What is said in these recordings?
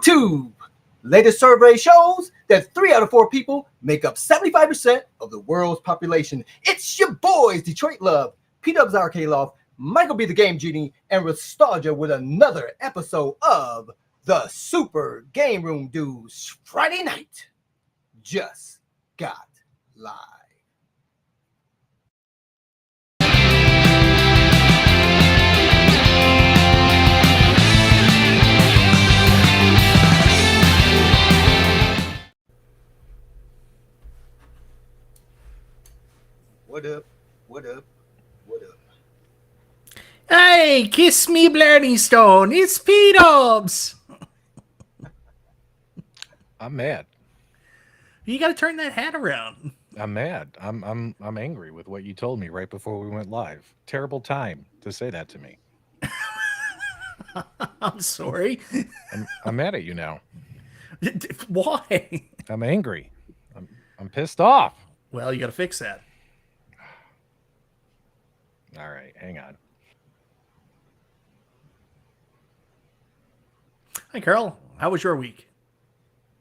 YouTube. Latest survey shows that 3 out of 4 people make up 75% of the world's population. It's your boys, Detroit Love, P-Dubs Arcade Loft, Michael B. the Game Genie, and Restalgia with another episode of the Super Game Room Dudes. Friday night just got live. What up? What up? What up? Hey, kiss me, Blarney Stone. It's P-Dubs. I'm mad. You got to turn that hat around. I'm mad. I'm angry with what you told me right before we went live. Terrible time to say that to me. I'm sorry. I'm mad at you now. Why? I'm angry. I'm pissed off. Well, you got to fix that. All right, hang on. Hi, Carl. How was your week?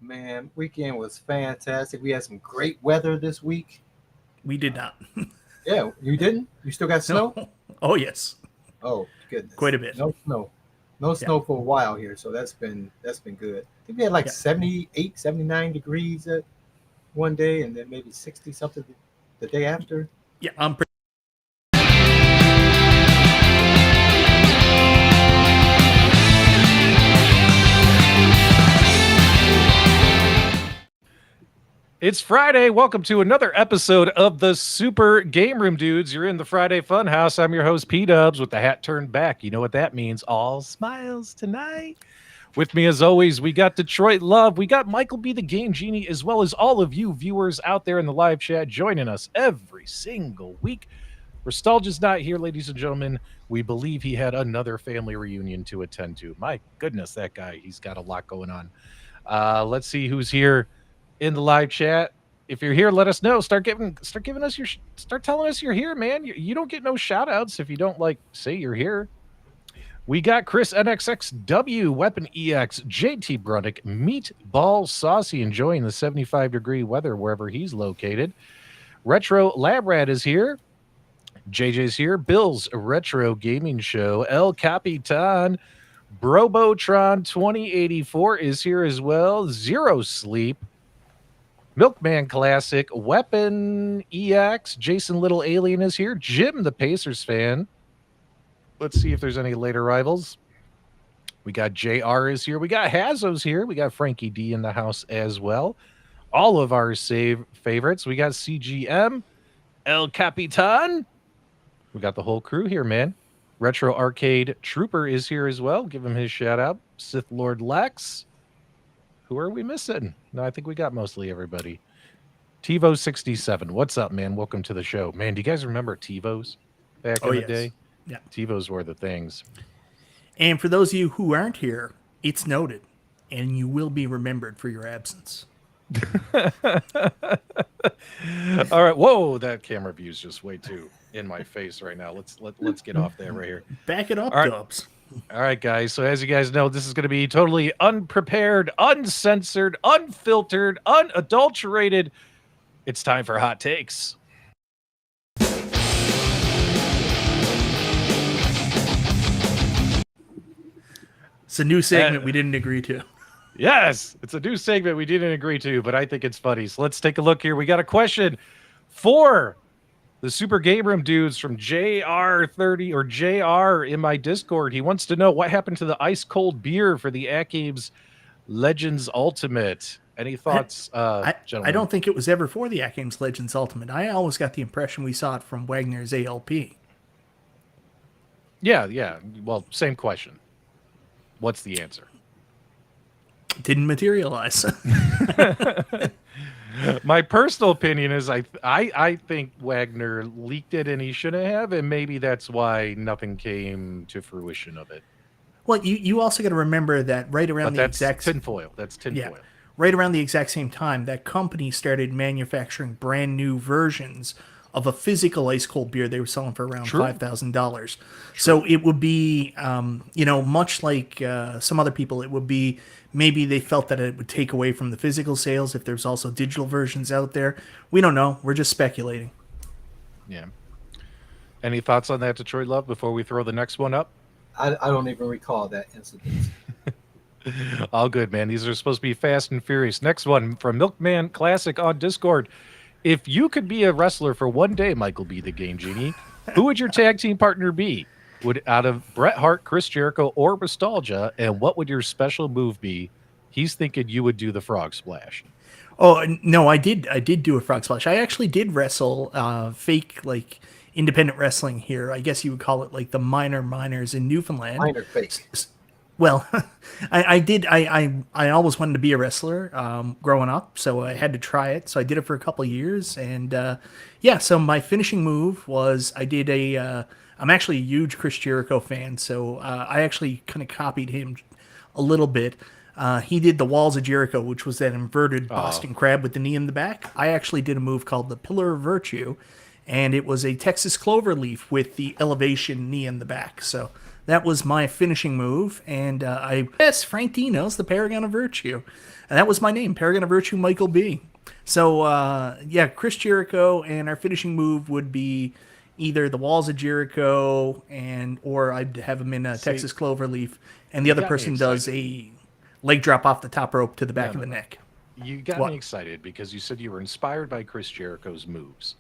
Man, weekend was fantastic. We had some great weather this week. We did not. Yeah, you didn't? You still got snow? No. Oh, yes. Oh, goodness. Quite a bit. No snow. No snow for a while here, so that's been good. I think we had like 78, 79 degrees at one day, and then maybe 60 something the day after. Yeah, I'm pretty. It's Friday. Welcome to another episode of the Super Game Room Dudes. You're in the Friday Funhouse. I'm your host, P-Dubs, with the hat turned back. You know what that means. All smiles tonight. With me, as always, we got Detroit Love. We got Michael B. the Game Genie, as well as all of you viewers out there in the live chat joining us every single week. Restalgia's not here, ladies and gentlemen. We believe he had another family reunion to attend to. My goodness, that guy, he's got a lot going on. Let's see who's here in the live chat. If you're here, let us know. Start telling us you're here, man. You don't get no shout outs if you don't say you're here. We got Chris NXXW, Weapon EX, JT Brunick, Meatball Saucy, enjoying the 75-degree weather wherever he's located. Retro Lab Rat is here. JJ's here. Bill's Retro Gaming Show. El Capitan Brobotron 2084 is here as well. Zero Sleep. Milkman Classic, Weapon EX, Jason Little Alien is here, Jim the Pacers fan. Let's see if there's any late arrivals. We got JR is here, we got Hazo's here, we got Frankie D in the house as well. All of our favorites. We got CGM, El Capitan. We got the whole crew here, man. Retro Arcade Trooper is here as well. Give him his shout out. Sith Lord Lex. Who are we missing? No, I think we got mostly everybody. TiVo67. What's up, man? Welcome to the show. Man, do you guys remember TiVos? back Oh, in the yes. day. Yeah. TiVos were the things. And for those of you who aren't here, it's noted, and you will be remembered for your absence. All right. Whoa, that camera view is just way too in my face right now. Let's get off that right here. Back it up, All right. Dubs. All right, guys. So as you guys know, this is going to be totally unprepared, uncensored, unfiltered, unadulterated. It's time for hot takes. It's a new segment we didn't agree to. Yes, it's a new segment we didn't agree to, but I think it's funny. So let's take a look here. We got a question for the Super Game Room dudes from JR30 or JR in my Discord. He wants to know what happened to the ice cold beer for the Games Legends Ultimate. Any thoughts, gentlemen? I don't think it was ever for the Games Legends Ultimate. I always got the impression we saw it from Wagner's ALP. Yeah. Well, same question. What's the answer? Didn't materialize. My personal opinion is I think Wagner leaked it and he shouldn't have, and maybe that's why nothing came to fruition of it. Well, you also got to remember that right around the exact tinfoil. That's tinfoil. Yeah, right around the exact same time, that company started manufacturing brand new versions of a physical ice cold beer they were selling for around $5,000. So it would be, much like some other people, it would be maybe they felt that it would take away from the physical sales if there's also digital versions out there. We don't know. We're just speculating. Yeah. Any thoughts on that, Detroit Love, before we throw the next one up? I don't even recall that incident. All good, man. These are supposed to be fast and furious. Next one from Milkman Classic on Discord. If you could be a wrestler for one day, Michael B. the Game Genie, who would your tag team partner be? Would out of Bret Hart, Chris Jericho, or Restalgia, and what would your special move be? He's thinking you would do the frog splash. Oh no, I did do a frog splash. I actually did wrestle fake independent wrestling here. I guess you would call it like the minors in Newfoundland. Minor fake. Well, I did. I always wanted to be a wrestler growing up, so I had to try it. So I did it for a couple of years, and so my finishing move was I did a. I'm actually a huge Chris Jericho fan, so I actually kind of copied him a little bit. He did the Walls of Jericho, which was that inverted Boston crab with the knee in the back. I actually did a move called the Pillar of Virtue, and it was a Texas cloverleaf with the elevation knee in the back. So that was my finishing move, and Frank Dino's the Paragon of Virtue. And that was my name, Paragon of Virtue Michael B. So, Chris Jericho, and our finishing move would be either the Walls of Jericho, or I'd have him in a Texas cloverleaf, and the other person does a leg drop off the top rope to the back of the neck. You got me excited because you said you were inspired by Chris Jericho's moves.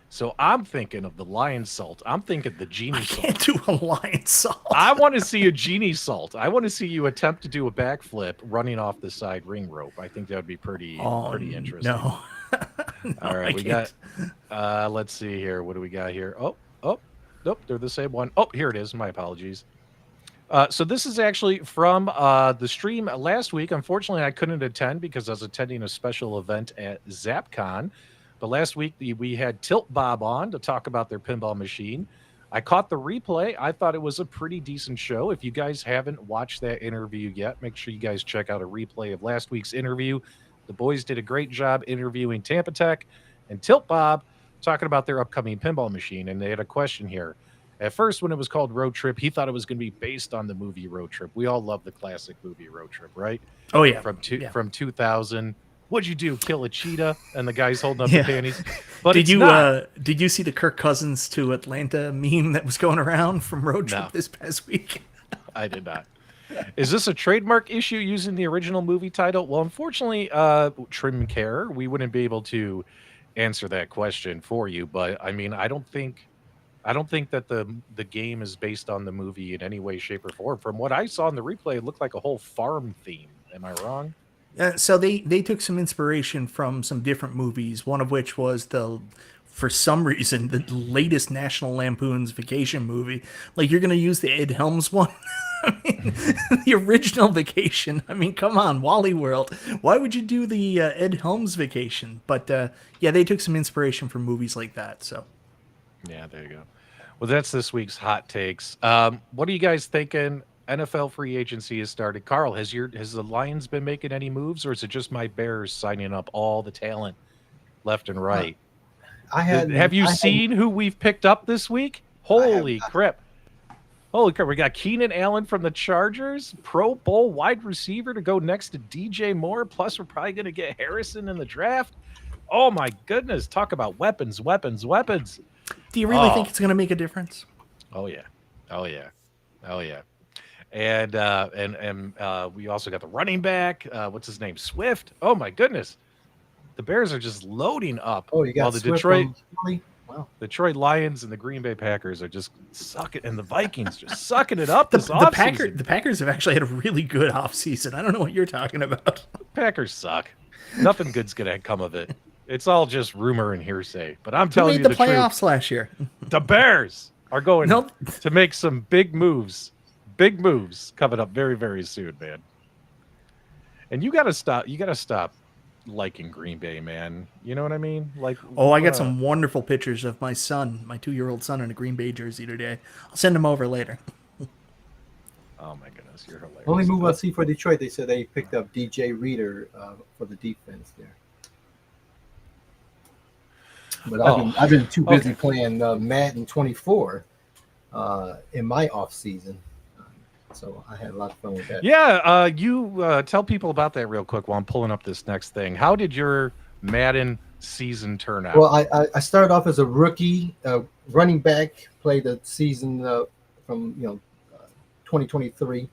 So I'm thinking of the lion salt. I'm thinking the genie salt. I can't do a lion salt. I want to see a genie salt. I want to see you attempt to do a backflip running off the side ring rope. I think that would be pretty interesting. No. All right, we got. Let's see here. What do we got here? Oh, nope, they're the same one. Oh, here it is. My apologies. So this is actually from the stream last week. Unfortunately, I couldn't attend because I was attending a special event at ZapCon. But last week, we had Tilt Bob on to talk about their pinball machine. I caught the replay. I thought it was a pretty decent show. If you guys haven't watched that interview yet, make sure you guys check out a replay of last week's interview. The boys did a great job interviewing Tampa Tech and Tilt Bob, talking about their upcoming pinball machine. And they had a question here. At first, when it was called Road Trip, he thought it was going to be based on the movie Road Trip. We all love the classic movie Road Trip, right? Oh, yeah. From 2000. What'd you do? Kill a cheetah? And the guy's holding up the panties. But did you see the Kirk Cousins to Atlanta meme that was going around from Road Trip this past week? I did not. Is this a trademark issue using the original movie title? Well, unfortunately, Trim Care, we wouldn't be able to answer that question for you. But I mean, I don't think that the game is based on the movie in any way, shape, or form. From what I saw in the replay, it looked like a whole farm theme. Am I wrong? So they took some inspiration from some different movies, one of which was for some reason, the latest National Lampoon's Vacation movie. Like, you're going to use the Ed Helms one? I mean, the original Vacation. I mean, come on, Wally World. Why would you do the Ed Helms Vacation? But, they took some inspiration from movies like that, so. Yeah, there you go. Well, that's this week's hot takes. What are you guys thinking? NFL free agency has started. Carl, has the Lions been making any moves, or is it just my Bears signing up all the talent left and right? Have you seen who we've picked up this week? Holy crap! Holy crap! We got Keenan Allen from the Chargers, Pro Bowl wide receiver to go next to DJ Moore. Plus, we're probably going to get Harrison in the draft. Oh my goodness! Talk about weapons, weapons, weapons. Do you really think it's going to make a difference? Oh yeah, oh yeah, oh yeah. And we also got the running back. What's his name? Swift. Oh my goodness, the Bears are just loading up. Oh, you got the Swift Detroit. Wow. Detroit Lions and the Green Bay Packers are just sucking, and the Vikings just sucking it up this offseason. The Packers have actually had a really good offseason. I don't know what you're talking about. Packers suck. Nothing good's gonna come of it. It's all just rumor and hearsay. But I'm telling you the playoffs truth. last year. The Bears are going to make some big moves. Big moves coming up very, very soon, man. And you gotta stop. You gotta stop liking Green Bay, man. You know what I mean? Like, I got some wonderful pictures of my son, my 2-year-old son, in a Green Bay jersey today. I'll send them over later. Oh my goodness, you're hilarious. Only move I see for Detroit, they said they picked up DJ Reader for the defense there. But I've been too busy playing Madden 24 in my off season. So I had a lot of fun with that. Yeah, you tell people about that real quick while I'm pulling up this next thing. How did your Madden season turn out? Well, I started off as a rookie running back, played the season from 2023,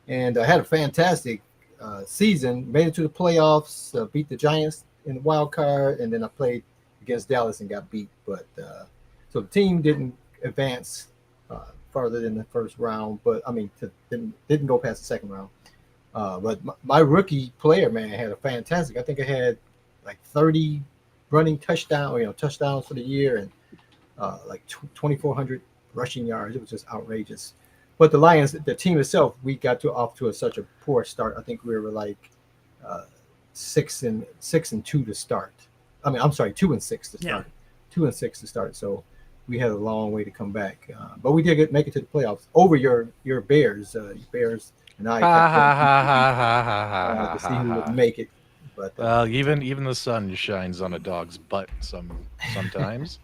and I had a fantastic season. Made it to the playoffs, beat the Giants in the wild card, and then I played against Dallas and got beat. But so the team didn't advance farther than the first round, but I mean, didn't go past the second round. But my rookie player, man, had a fantastic. I think I had like 30 running touchdowns for the year, and like 2,400 rushing yards. It was just outrageous. But the Lions, the team itself, we got off to such a poor start. I think we were like 6-2 to start. I mean, I'm sorry, 2-6 to start. 2-6 to start. So we had a long way to come back, but we did make it to the playoffs over your Bears. Bears and I to see who would make it. But even the sun shines on a dog's butt sometimes.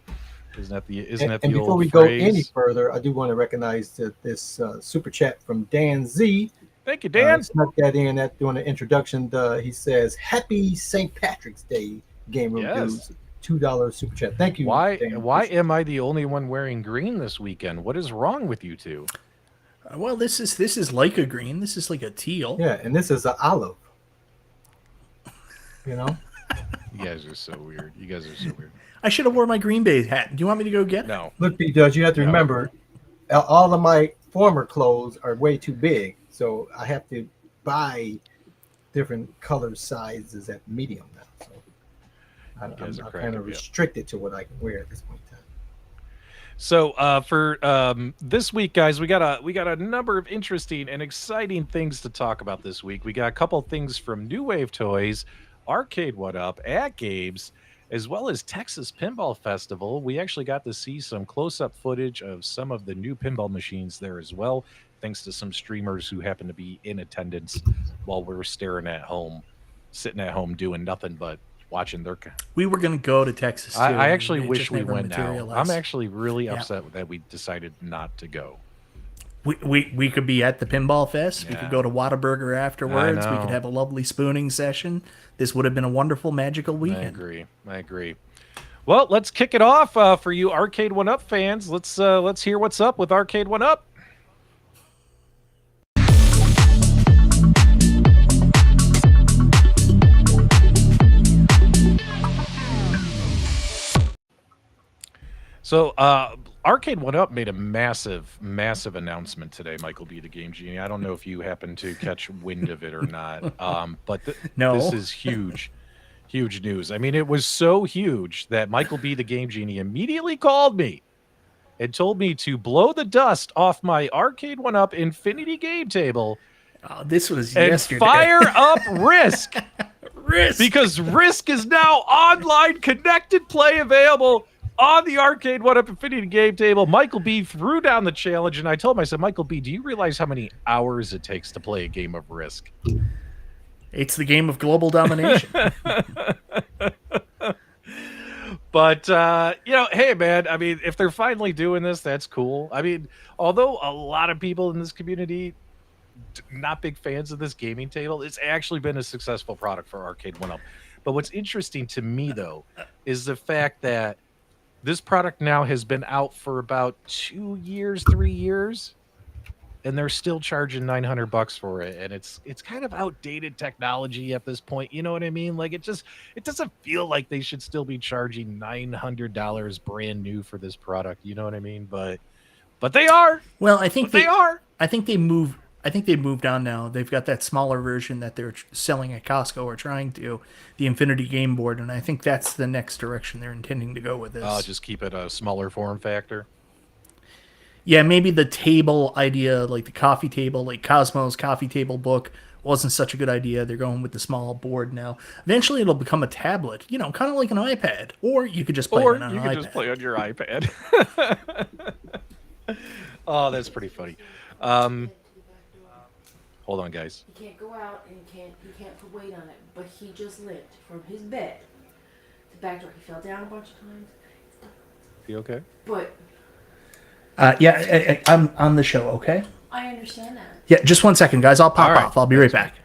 Isn't that the old before we phrase? Go any further, I do want to recognize this super chat from Dan Z. Thank you, Dan. Snuck that in during the introduction. He says, "Happy St. Patrick's Day, Game Room Dudes." $2 super chat. Thank you. Why Dan. Why am I the only one wearing green this weekend? What is wrong with you two? Well, this is like a green. This is like a teal. Yeah, and this is an olive. You know. You guys are so weird. I should have worn my Green Bay hat. Do you want me to go get it? No. Look, B-Dubs, you have to remember, all of my former clothes are way too big, so I have to buy different color sizes at medium now. So I'm kind of restricted to what I can wear at this point in time. So for this week, guys, we got a number of interesting and exciting things to talk about this week. We got a couple things from New Wave Toys, Arcade What Up, at Gabe's, as well as Texas Pinball Festival. We actually got to see some close-up footage of some of the new pinball machines there as well, thanks to some streamers who happen to be in attendance while we're sitting at home doing nothing but watching their. We were going to go to Texas too. I actually wish we went now. I'm actually really upset that we decided not to go. We could be at the Pinball Fest. We could go to Whataburger afterwards. We could have a lovely spooning session. This would have been a wonderful, magical weekend. I agree. Well, let's kick it off for you Arcade 1-Up fans. Let's hear what's up with Arcade 1-Up. So, Arcade 1-Up made a massive announcement today, Michael B. the Game Genie. I don't know if you happen to catch wind of it or not, but this is huge news. I mean, it was so huge that Michael B. the Game Genie immediately called me and told me to blow the dust off my Arcade 1-Up Infinity game table. This was and yesterday. Fire up Risk. Risk. Because Risk is now online connected play available on the Arcade 1-Up Infinity game table, Michael B threw down the challenge, and I told him, I said, Michael B, do you realize how many hours it takes to play a game of Risk? It's the game of global domination. But, hey, man, I mean, if they're finally doing this, that's cool. I mean, although a lot of people in this community not big fans of this gaming table, it's actually been a successful product for Arcade 1-Up. But what's interesting to me, though, is the fact that this product now has been out for about 2 years, 3 years, and they're still charging $900 for it. And it's kind of outdated technology at this point. You know what I mean? Like, it doesn't feel like they should still be charging $900 brand new for this product. You know what I mean? But they are. Well, I think they are. I think they moved on now. They've got that smaller version that they're selling at Costco or trying to, the Infinity Game Board, and I think that's the next direction they're intending to go with this. Just keep it a smaller form factor. Yeah, maybe the table idea, like the coffee table, like Cosmo's coffee table book, wasn't such a good idea. They're going with the small board now. Eventually, it'll become a tablet, kind of like an iPad, or you could just play it on an iPad. Or you could just play on your iPad. Oh, that's pretty funny. Hold on, guys. He can't go out and he can't put weight on it. But he just limped from his bed to back door. He fell down a bunch of times. You okay? But I'm on the show, okay? I understand that. Yeah, just 1 second, guys. I'll pop All right. off. I'll be right back.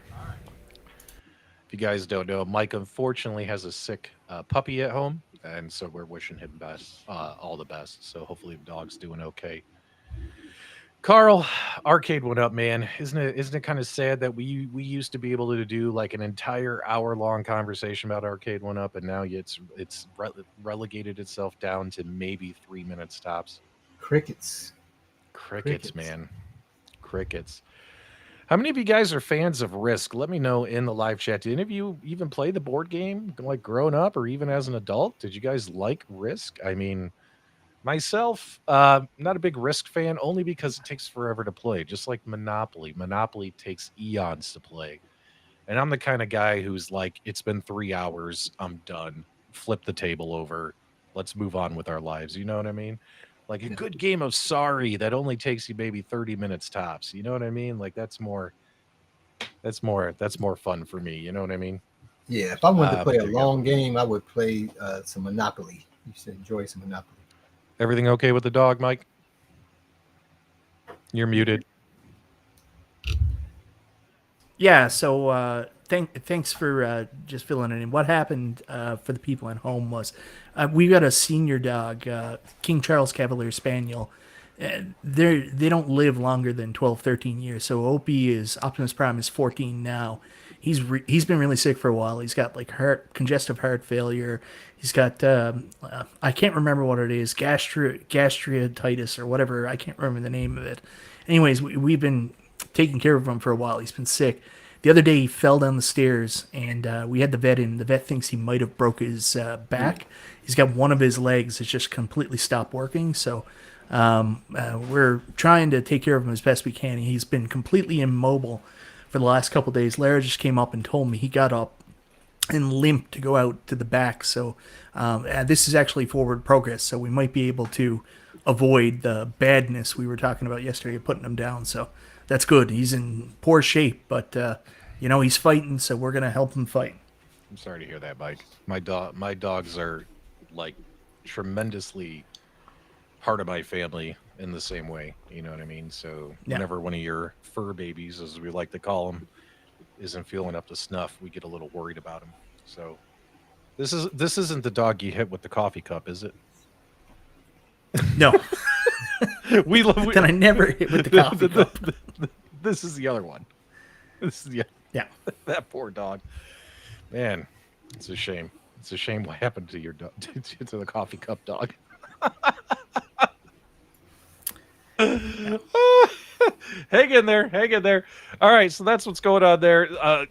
If you guys don't know, Mike unfortunately has a sick puppy at home, and so we're wishing him all the best. So hopefully the dog's doing okay. Carl, Arcade 1-Up, man. Isn't it kind of sad that we used to be able to do like an entire hour-long conversation about Arcade 1-Up, and now it's relegated itself down to maybe 3 minutes tops? Crickets, man. Crickets. How many of you guys are fans of Risk? Let me know in the live chat. Did any of you even play the board game, like growing up or even as an adult? Did you guys like Risk? I mean, myself, not a big Risk fan, only because it takes forever to play, just like Monopoly. Monopoly takes eons to play. And I'm the kind of guy who's like, it's been 3 hours, I'm done. Flip the table over. Let's move on with our lives. You know what I mean? Like a good game of Sorry that only takes you maybe 30 minutes tops. You know what I mean? Like that's more fun for me. You know what I mean? Yeah, if I wanted to play a long game, I would play some Monopoly. You should enjoy some Monopoly. Everything okay with the dog, Mike? You're muted. Yeah, so thanks for just filling it in. What happened for the people at home was we got a senior dog, King Charles Cavalier Spaniel. They don't live longer than 12, 13 years. So Optimus Prime is 14 now. He's been really sick for a while. He's got like congestive heart failure. He's got I can't remember what it is, gastritis or whatever. I can't remember the name of it. Anyways, we've been taking care of him for a while. He's been sick. The other day he fell down the stairs, and we had the vet in. The vet thinks he might have broke his back. He's got one of his legs that's just completely stopped working. So we're trying to take care of him as best we can. He's been completely immobile for the last couple of days. Lara just came up and told me he got up and limped to go out to the back. So this is actually forward progress. So we might be able to avoid the badness we were talking about yesterday, putting him down. So that's good. He's in poor shape, but he's fighting. So we're gonna help him fight. I'm sorry to hear that, Mike. My dogs are like tremendously part of my family in the same way. You know what I mean? So whenever one of your fur babies, as we like to call them, isn't feeling up to snuff, we get a little worried about him. So this isn't the dog you hit with the coffee cup, is it? No. Then I never hit with the coffee cup. This is the other one. This is yeah. That poor dog. Man, it's a shame. It's a shame what happened to your dog, to the coffee cup dog. Hang in there. All right, so that's what's going on there.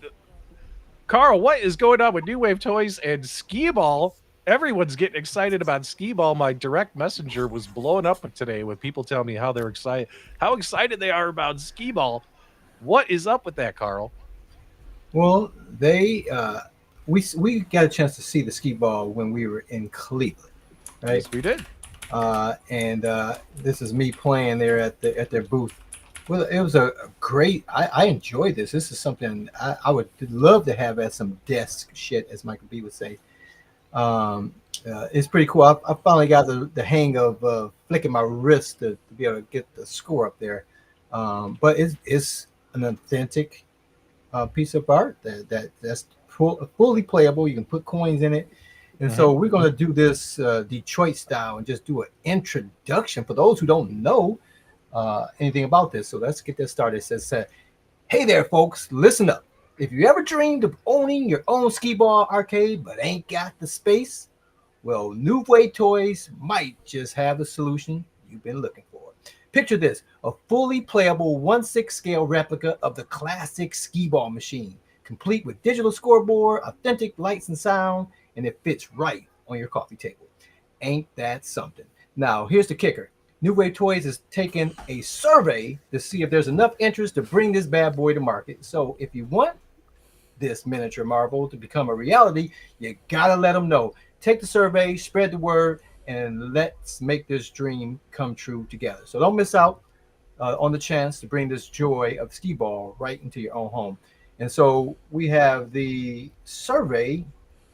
Carl, what is going on with New Wave Toys and Skee Ball? Everyone's getting excited about Skee Ball. My direct messenger was blowing up today with people telling me how excited they are about Skee Ball. What is up with that, Carl? Well, we got a chance to see the Skee Ball when we were in Cleveland. right? Yes, we did. And this is me playing there at their booth. Well, it was a great. I enjoyed this. This is something I would love to have as some desk shit, as Michael B would say. It's pretty cool. I finally got the hang of flicking my wrist to be able to get the score up there. But it's an authentic piece of art that's fully playable. You can put coins in it. And so we're going to do this Detroit style and just do an introduction for those who don't know anything about this. So let's get this started. It says, hey there, folks, listen up. If you ever dreamed of owning your own skee ball arcade but ain't got the space, well, New Wave Toys might just have the solution you've been looking for. Picture this, a fully playable 1/6 scale replica of the classic skee ball machine, complete with digital scoreboard, authentic lights and sound, and it fits right on your coffee table. Ain't that something? Now, here's the kicker. New Wave Toys is taking a survey to see if there's enough interest to bring this bad boy to market. So if you want this miniature marvel to become a reality, you gotta let them know. Take the survey, spread the word, and let's make this dream come true together. So don't miss out on the chance to bring this joy of skee ball right into your own home. And so we have the survey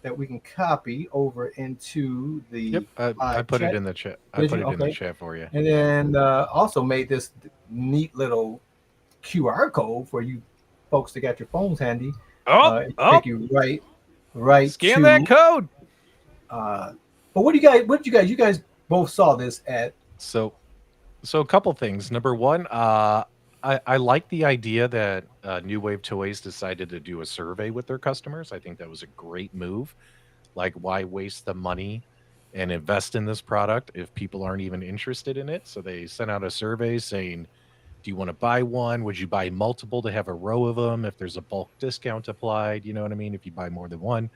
that we can copy over into the. Yep, I put it in the chat. I put it in the chat for you. And then also made this neat little QR code for you folks that got your phones handy. Take you right. Scan to, that code. But what did you guys both saw this at? So a couple things. Number one, I like the idea that New Wave Toys decided to do a survey with their customers. I think that was a great move. Like, why waste the money and invest in this product if people aren't even interested in it? So they sent out a survey saying, do you want to buy one? Would you buy multiple to have a row of them if there's a bulk discount applied? You know what I mean? If you buy more than one.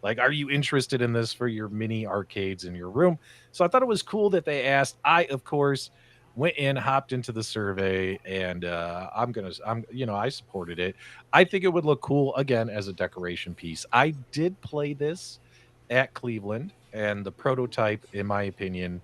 Like, are you interested in this for your mini arcades in your room? So I thought it was cool that they asked. I, of course, went in, hopped into the survey, and I supported it. I think it would look cool again as a decoration piece. I did play this at Cleveland, and the prototype, in my opinion,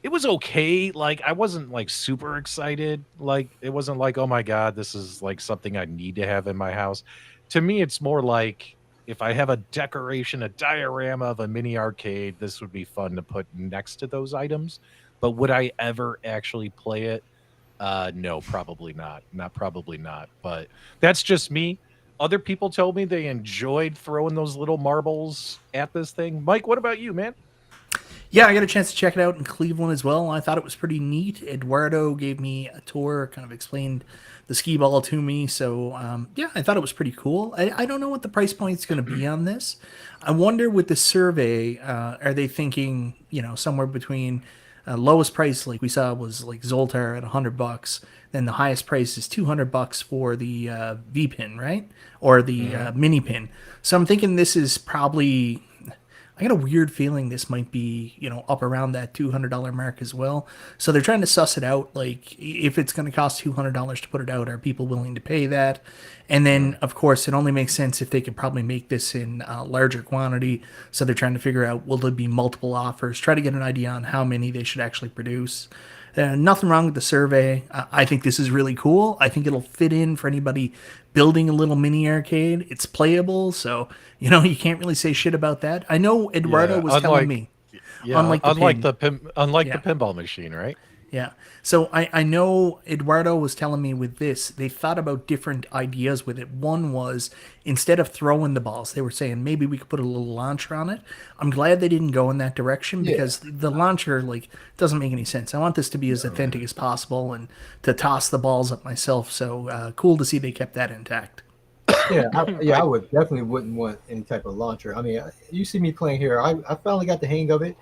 it was okay. Like, I wasn't like super excited. Like, it wasn't like, oh my God, this is like something I need to have in my house. To me, it's more like if I have a decoration, a diorama of a mini arcade, this would be fun to put next to those items. But would I ever actually play it? No, probably not. Probably not. But that's just me. Other people told me they enjoyed throwing those little marbles at this thing. Mike, what about you, man? Yeah, I got a chance to check it out in Cleveland as well. I thought it was pretty neat. Eduardo gave me a tour, kind of explained the skee ball to me. So, yeah, I thought it was pretty cool. I don't know what the price point is going to be on this. I wonder with the survey, are they thinking, somewhere between lowest price, like we saw, was like Zoltar at $100. Then the highest price is $200 for the V pin, right? Or the mini pin. So I'm thinking this is probably. I got a weird feeling this might be, up around that $200 mark as well. So they're trying to suss it out. Like, if it's going to cost $200 to put it out, are people willing to pay that? And then, of course, it only makes sense if they could probably make this in larger quantity. So they're trying to figure out, will there be multiple offers? Try to get an idea on how many they should actually produce. Nothing wrong with the survey. I think this is really cool. I think it'll fit in for anybody building a little mini arcade. It's playable, so you can't really say shit about that. I know Eduardo was telling me, unlike the pinball machine, right? Yeah. So I know Eduardo was telling me with this, they thought about different ideas with it. One was, instead of throwing the balls, they were saying maybe we could put a little launcher on it. I'm glad they didn't go in that direction because the launcher doesn't make any sense. I want this to be as authentic as possible and to toss the balls up myself. So cool to see they kept that intact. I would definitely wouldn't want any type of launcher. I mean, you see me playing here. I finally got the hang of it.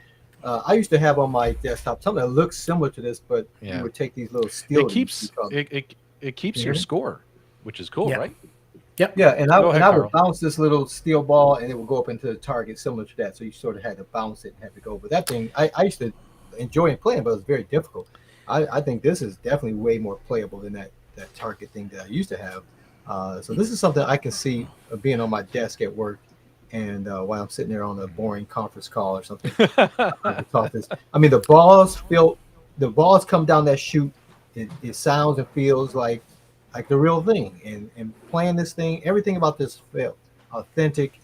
I used to have on my desktop something that looks similar to this, but you would take these little steel. It keeps your score, which is cool, right? Yep. Yeah, and I would bounce this little steel ball, and it would go up into the target, similar to that. So you sort of had to bounce it and have to go. But that thing, I used to enjoy playing, but it was very difficult. I think this is definitely way more playable than that target thing that I used to have. So this is something I can see being on my desk at work and while I'm sitting there on a boring conference call or something, I thought this. I mean, the balls come down that chute. It sounds and feels like the real thing. And playing this thing, everything about this felt authentic.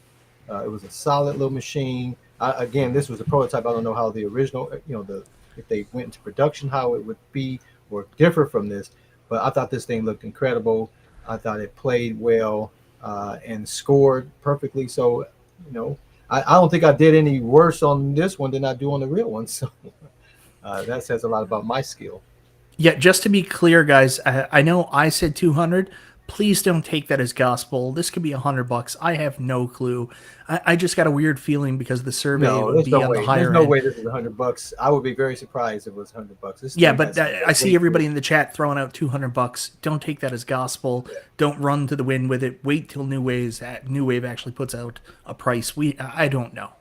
It was a solid little machine. Again, this was a prototype. I don't know how the original, if they went into production, how it would be or differ from this. But I thought this thing looked incredible. I thought it played well and scored perfectly. So, I don't think I did any worse on this one than I do on the real one. So that says a lot about my skill. Yeah, just to be clear, guys, I know I said 200. Please don't take that as gospel. This could be $100. I have no clue. I just got a weird feeling because the survey would be on the higher end. There's no way this is $100. I would be very surprised if it was $100. Yeah, but I see everybody in the chat throwing out $200. Don't take that as gospel. Yeah. Don't run to the wind with it. Wait till New Wave actually puts out a price. I don't know.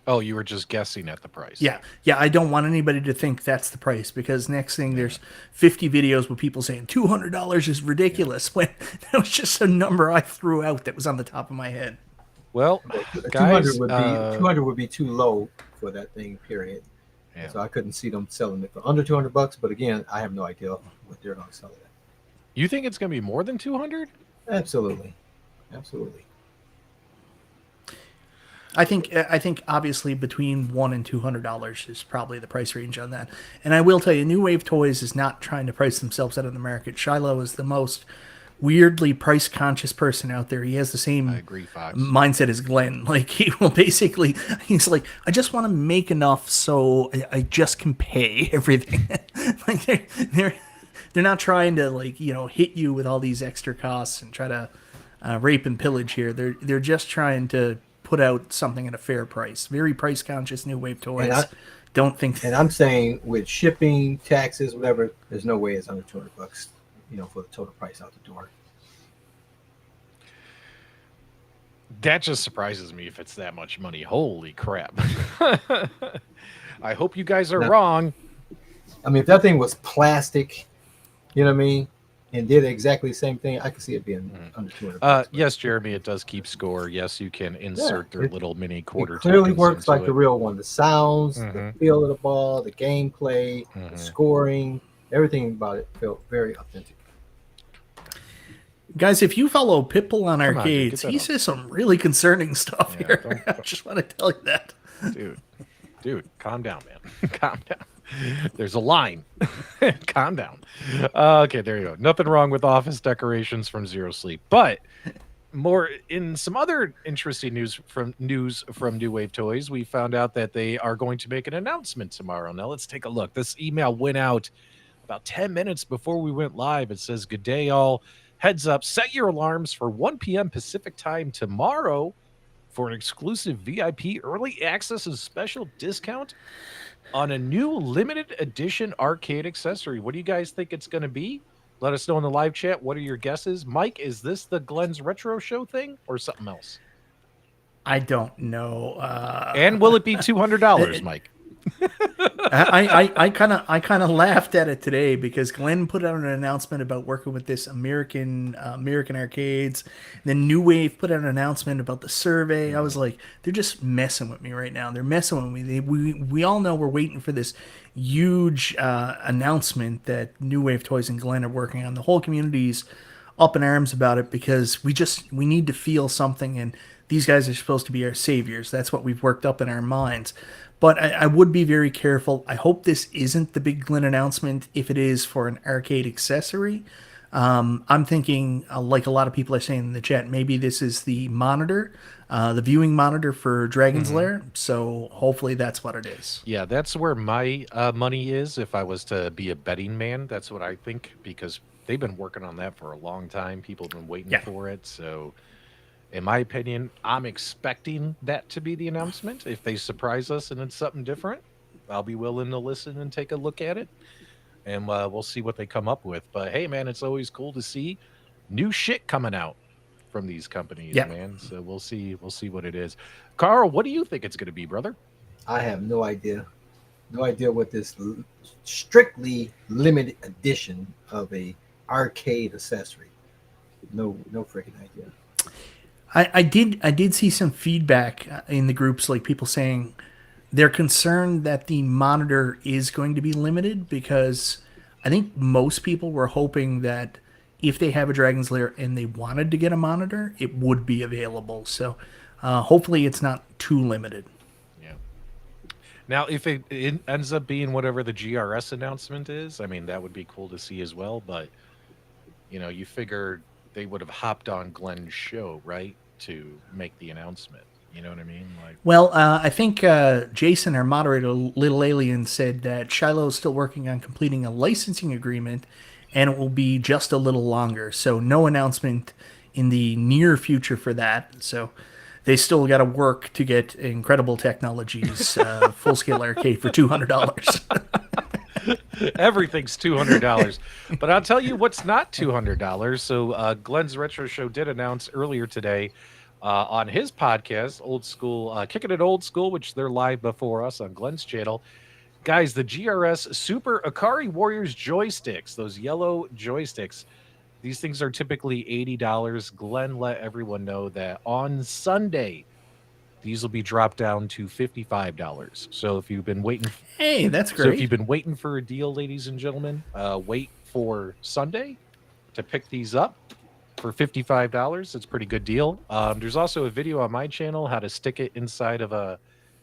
Oh, you were just guessing at the price. Yeah. I don't want anybody to think that's the price because next thing there's 50 videos with people saying $200 is ridiculous when that was just a number I threw out that was on the top of my head. Well, guys, 200 would be too low for that thing. Period. Yeah. So I couldn't see them selling it for under $200. But again, I have no idea what they're going to sell it at. You think it's going to be more than 200? Absolutely. I think obviously between $100 and $200 is probably the price range on that. And I will tell you, New Wave Toys is not trying to price themselves out of the market. Shiloh is the most weirdly price conscious person out there. He has the same mindset as Glenn. Like he's like, I just want to make enough so I just can pay everything. Like they're not trying to hit you with all these extra costs and try to rape and pillage here. They're just trying to put out something at a fair price. Very price conscious New Wave Toys. And I'm saying with shipping, taxes, whatever, there's no way it's under $200, for the total price out the door. That just surprises me if it's that much money. Holy crap. I hope you guys are wrong. I mean, if that thing was plastic, you know what I mean? And did exactly the same thing, I could see it being under $200. Yes, Jeremy, it does keep score. Yes, you can insert their little mini quarter. It clearly works like the real one. The sounds, the feel of the ball, the gameplay, the scoring, everything about it felt very authentic. Guys, if you follow Pitbull on Arcades, he says some really concerning stuff here. I just want to tell you that. Dude, calm down, man. Calm down. There's a line. Calm down. Okay, there you go. Nothing wrong with office decorations from Zero Sleep, but more in some other interesting news from New Wave Toys, we found out that they are going to make an announcement tomorrow. Now let's take a look. This email went out about 10 minutes before we went live. It says, "Good day, all. Heads up, set your alarms for 1 p.m. Pacific time tomorrow for an exclusive VIP early access and special discount on a new limited edition arcade accessory." What do you guys think it's going to be? Let us know in the live chat. What are your guesses? Mike, is this the Glenn's Retro Show thing or something else? I don't know. And will it be $200, Mike? I kind of laughed at it today because Glenn put out an announcement about working with this American arcades. And then New Wave put out an announcement about the survey. I was like, they're just messing with me right now. They're messing with me. We all know we're waiting for this huge announcement that New Wave Toys and Glenn are working on. The whole community's up in arms about it because we need to feel something, and these guys are supposed to be our saviors. That's what we've worked up in our minds. But I would be very careful. I hope this isn't the big Glenn announcement if it is for an arcade accessory. I'm thinking, like a lot of people are saying in the chat, maybe this is the monitor, the viewing monitor for Dragon's Lair. So hopefully that's what it is. Yeah, that's where my money is. If I was to be a betting man, that's what I think, because they've been working on that for a long time. People have been waiting for it. So in my opinion, I'm expecting that to be the announcement. If they surprise us and it's something different, I'll be willing to listen and take a look at it. And we'll see what they come up with. But hey, man, it's always cool to see new shit coming out from these companies, man. So we'll see what it is. Carl, what do you think it's going to be, brother? I have no idea. No idea what this strictly limited edition of a arcade accessory. No freaking idea. I did see some feedback in the groups, like people saying they're concerned that the monitor is going to be limited because I think most people were hoping that if they have a Dragon's Lair and they wanted to get a monitor, it would be available. So hopefully it's not too limited. Yeah. Now, if it ends up being whatever the GRS announcement is, I mean, that would be cool to see as well. But, you figured they would have hopped on Glenn's show, right, to make the announcement. You know what I mean? Like, Well, I think Jason, our moderator, Little Alien, said that Shiloh is still working on completing a licensing agreement, and it will be just a little longer. So no announcement in the near future for that. So they still got to work to get Incredible Technologies full-scale arcade for $200. everything's $200. But I'll tell you what's not $200. So Glenn's Retro Show did announce earlier today on his podcast, Old School, Kicking It Old School, which they're live before us on Glenn's channel. Guys, the GRS Super Akari Warriors joysticks, those yellow joysticks, these things are typically $80. Glenn let everyone know that on Sunday, these will be dropped down to $55. So if you've been waiting, Hey, that's so if great. you've been waiting for a deal, ladies and gentlemen, wait for Sunday to pick these up for $55. It's a pretty good deal. There's also a video on my channel how to stick it inside of a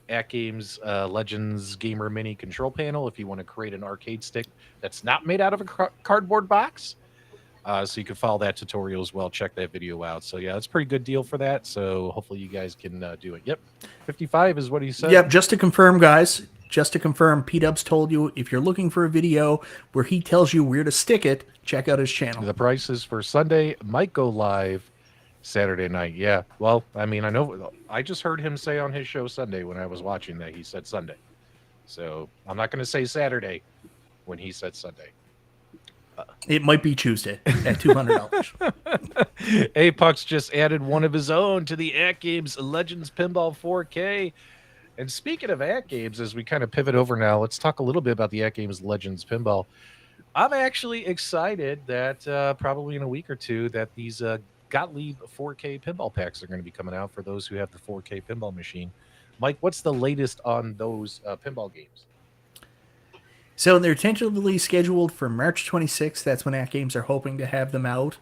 At Games Legends Gamer Mini control panel if you want to create an arcade stick that's not made out of a cardboard box. So you can follow that tutorial as well. Check that video out. So yeah, it's a pretty good deal for that. So hopefully you guys can do it. Yep, 55 is what he said. Yep, just to confirm, guys, P-Dubs told you if you're looking for a video where he tells you where to stick it, check out his channel. The prices for Sunday might go live Saturday night. Yeah. Well, I mean, I know I just heard him say on his show Sunday when I was watching that he said Sunday. So I'm not going to say Saturday when he said Sunday. It might be Tuesday at $200. Apex just added one of his own to the At Games Legends Pinball 4K. And speaking of At Games, as we kind of pivot over now, let's talk a little bit about the At Games Legends Pinball. I'm actually excited that probably in a week or two that these Gottlieb 4K pinball packs are going to be coming out for those who have the 4K pinball machine. Mike, what's the latest on those pinball games? So they're tentatively scheduled for March 26th. That's when At Games are hoping to have them out.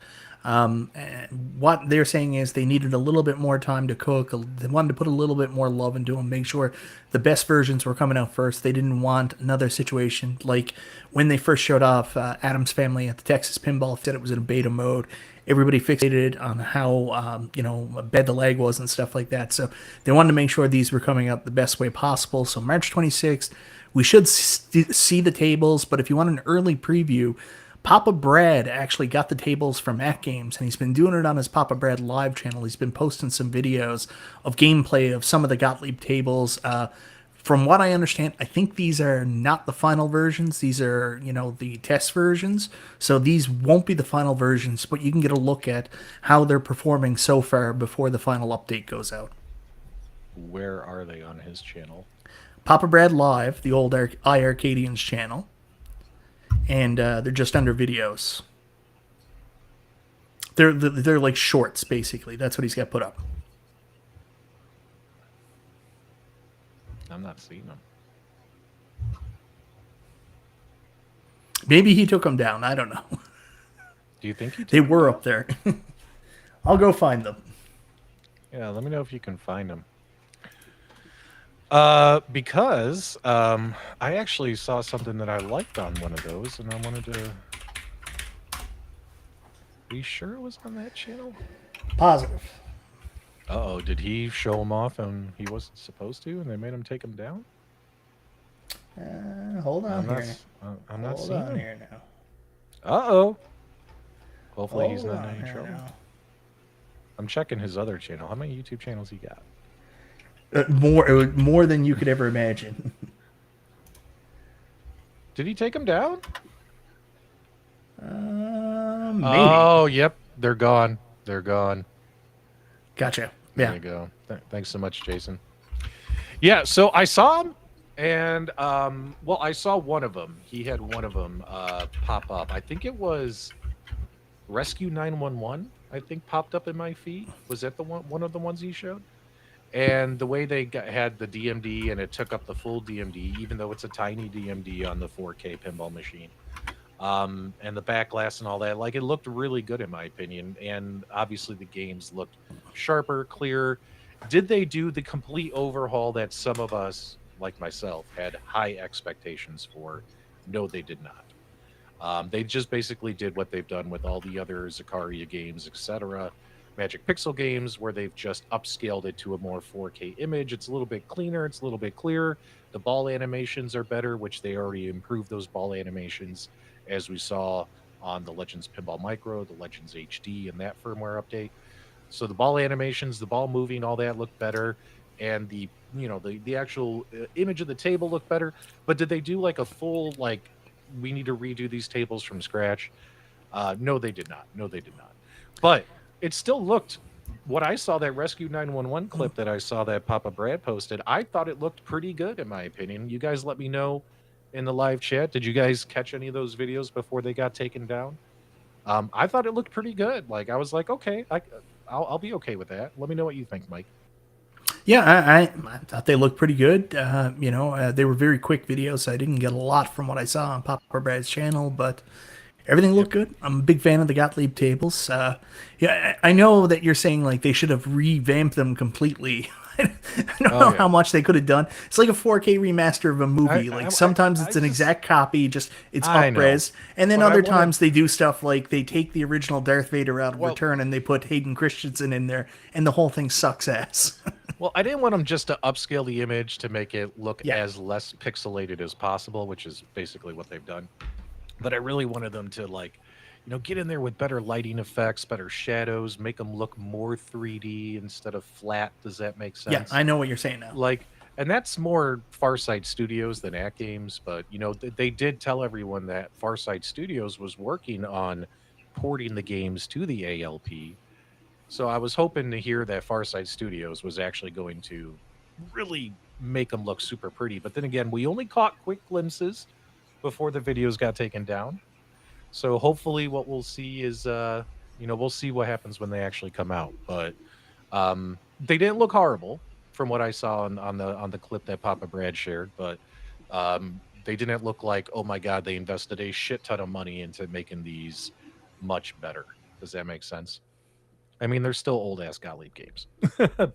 What they're saying is they needed a little bit more time to cook. They wanted to put a little bit more love into them, make sure the best versions were coming out first. They didn't want another situation like when they first showed off Adam's Family at the Texas Pinball Fest. It was in a beta mode. Everybody fixated on how bad the lag was and stuff like that. So they wanted to make sure these were coming out the best way possible. So March 26th, we should see the tables. But if you want an early preview, Papa Brad actually got the tables from At Games, and he's been doing it on his Papa Brad live channel. He's been posting some videos of gameplay of some of the Gottlieb tables. From what I understand, I think these are not the final versions. These are, the test versions. So these won't be the final versions, but you can get a look at how they're performing so far before the final update goes out. Where are they on his channel? Papa Brad Live, the old iArcadians channel. And they're just under videos. They're like shorts, basically. That's what he's got put up. I'm not seeing them. Maybe he took them down. I don't know. Do you think he They were up there. I'll go find them. Yeah, let me know if you can find them. Because I actually saw something that I liked on one of those, and I wanted to... Are you sure it was on that channel? Positive. Uh-oh, did he show him off and he wasn't supposed to, and they made him take him down? Hold on I'm not Hold seeing on him. here now. Uh-oh. Hopefully he's Hold not in on any here trouble. now. I'm checking his other channel. How many YouTube channels he got? More than you could ever imagine. Did he take him down? Maybe. Oh, yep. They're gone. They're gone. Gotcha. There Yeah. you go. Thanks so much, Jason. Yeah, so I saw him, and I saw one of them. He had one of them pop up. I think it was Rescue 911. I think popped up in my feed. Was that the one of the ones he showed? And the way they had the DMD and it took up the full DMD, even though it's a tiny DMD on the 4K pinball machine, and the back glass and all that, like it looked really good in my opinion. And obviously the games looked sharper, clearer. Did they do the complete overhaul that some of us, like myself, had high expectations for? No, they did not. They just basically did what they've done with all the other Zakaria games, etc. Magic Pixel games, where they've just upscaled it to a more 4K image. It's a little bit cleaner, it's a little bit clearer. The ball animations are better, which they already improved those ball animations, as we saw on the Legends Pinball Micro, the Legends HD, and that firmware update. So the ball animations, the ball moving, all that looked better, and the actual image of the table looked better. But did they do like a full like we need to redo these tables from scratch? No, they did not. No, they did not. But it still looked. What I saw, that Rescue 911 clip that I saw that Papa Brad posted, I thought it looked pretty good in my opinion. You guys let me know in the live chat. Did you guys catch any of those videos before they got taken down? I thought it looked pretty good. Like I was like, okay, I'll be okay with that. Let me know what you think, Mike. Yeah, I thought they looked pretty good. They were very quick videos, so I didn't get a lot from what I saw on Papa Brad's channel, but everything looked good. I'm a big fan of the Gottlieb tables. Yeah, I know that you're saying like they should have revamped them completely. I don't know how much they could have done. It's like a 4K remaster of a movie. Sometimes it's an exact copy, just it's up-res. And then other times they do stuff like they take the original Darth Vader out of Return and they put Hayden Christensen in there, and the whole thing sucks ass. Well, I didn't want them just to upscale the image to make it look as less pixelated as possible, which is basically what they've done. But I really wanted them to get in there with better lighting effects, better shadows, make them look more 3D instead of flat. Does that make sense? Yeah, I know what you're saying now. And that's more Farsight Studios than At Games, but they did tell everyone that Farsight Studios was working on porting the games to the ALP. So I was hoping to hear that Farsight Studios was actually going to really make them look super pretty. But then again, we only caught quick glimpses before the videos got taken down. So hopefully what we'll see is, we'll see what happens when they actually come out. But they didn't look horrible from what I saw on the clip that Papa Brad shared. But they didn't look like, oh my God, they invested a shit ton of money into making these much better. Does that make sense? I mean, they're still old ass Gottlieb games,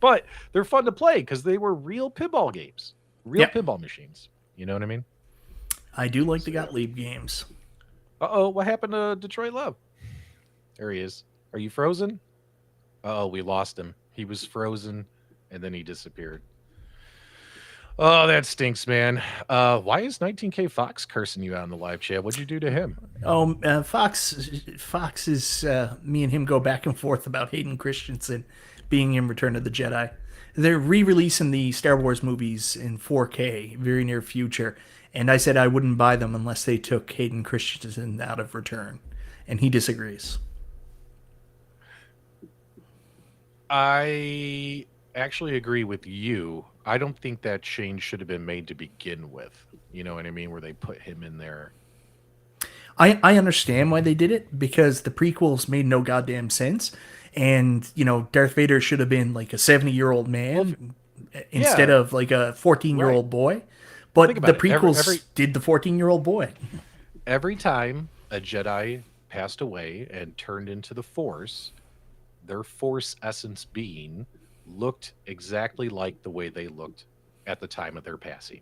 but they're fun to play because they were real pinball games, pinball machines. You know what I mean? I do like the Gottlieb games. What happened to Detroit Love? There he is. Are you frozen? We lost him. He was frozen and then he disappeared. Oh, that stinks, man. Why is 19K Fox cursing you out in the live chat? What'd you do to him? Fox is me and him go back and forth about Hayden Christensen being in Return of the Jedi. They're re-releasing the Star Wars movies in 4K very near future, and I said I wouldn't buy them unless they took Hayden Christensen out of Return, and he disagrees. I actually agree with you. I don't think that change should have been made to begin with. You know what I mean? Where they put him in there. I understand why they did it, because the prequels made no goddamn sense. And, Darth Vader should have been like a 70-year-old man instead of like a 14-year-old boy. But the prequels did the 14-year-old boy. Every time a Jedi passed away and turned into the Force, their Force essence being looked exactly like the way they looked at the time of their passing.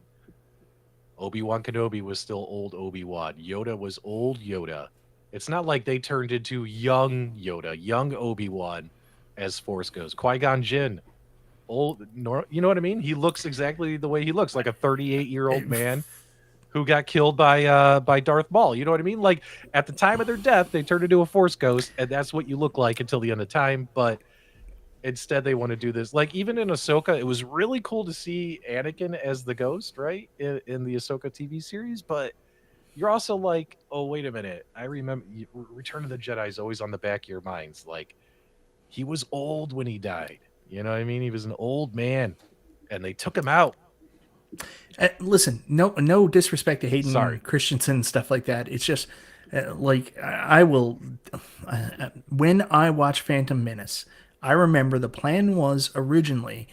Obi-Wan Kenobi was still old Obi-Wan. Yoda was old Yoda. It's not like they turned into young Yoda, young Obi-Wan as Force goes. Qui-Gon Jinn, old, you know what I mean? He looks exactly the way he looks, like a 38-year-old man who got killed by Darth Maul. You know what I mean? Like at the time of their death, they turned into a Force ghost, and that's what you look like until the end of time. But instead, they want to do this. Like, even in Ahsoka, it was really cool to see Anakin as the ghost, right? In the Ahsoka TV series. But you're also like, oh, wait a minute. I remember Return of the Jedi is always on the back of your minds. Like, he was old when he died. You know what I mean? He was an old man. And they took him out. Listen, no disrespect to Hayden Christensen and stuff like that. It's just, Like I will, when I watch Phantom Menace, I remember the plan was originally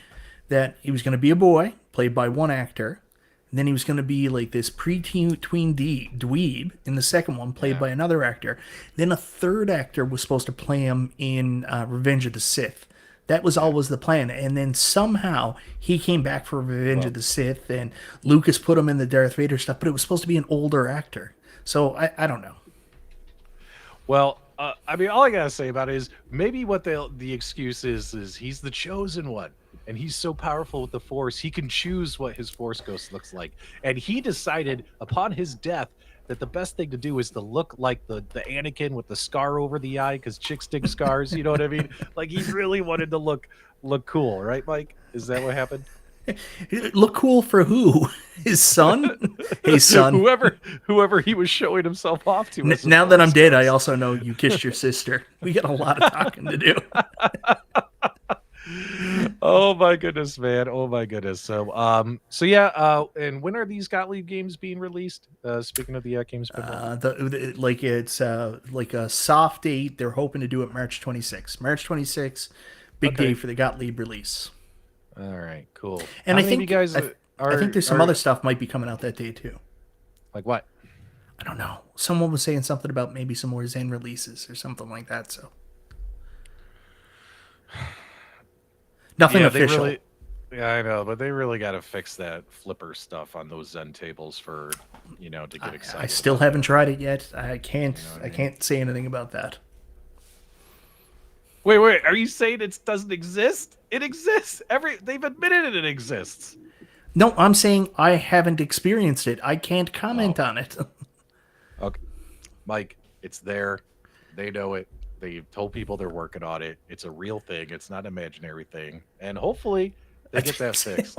that he was going to be a boy played by one actor, and then he was going to be like this pre-teen tween dweeb in the second one played Yeah. by another actor. Then a third actor was supposed to play him in Revenge of the Sith. That was always the plan, and then somehow he came back for Revenge of the Sith, and Lucas put him in the Darth Vader stuff, but it was supposed to be an older actor. So I don't know. Well, I mean, all I gotta say about it is maybe what the excuse is he's the chosen one, and he's so powerful with the Force, he can choose what his Force ghost looks like, and he decided upon his death that the best thing to do is to look like the Anakin with the scar over the eye, because chicks dig scars. You know what I mean? Like he really wanted to look cool, right, Mike? Is that what happened? Look cool for who? His son? Hey, son. Whoever he was showing himself off to. as a Now that I'm Force dead, I ghost. also know you kissed your sister. We got a lot of talking to do. Oh my goodness, man! Oh my goodness. So yeah. And when are these Gottlieb games being released? Speaking of the games, Like it's like a soft date. They're hoping to do it March 26th. March 26th, big Okay. day for the Gottlieb release. all right, cool. And How I many of think you guys I think there's some other stuff might be coming out that day too. like what? I don't know. Someone was saying something about maybe some more Zen releases or something like that. So nothing official. Yeah, I know, but they really got to fix that flipper stuff on those Zen tables for to get excited. I still about haven't that. tried it yet. I can't. You know what I I mean? can't say anything about that. Wait, are you saying it doesn't exist? It exists. They've admitted it exists. No, I'm saying I haven't experienced it. I can't comment Oh. on it. Okay, Mike, it's there. They know it. They've told people they're working on it. It's a real thing. It's not an imaginary thing. And hopefully they get that fixed.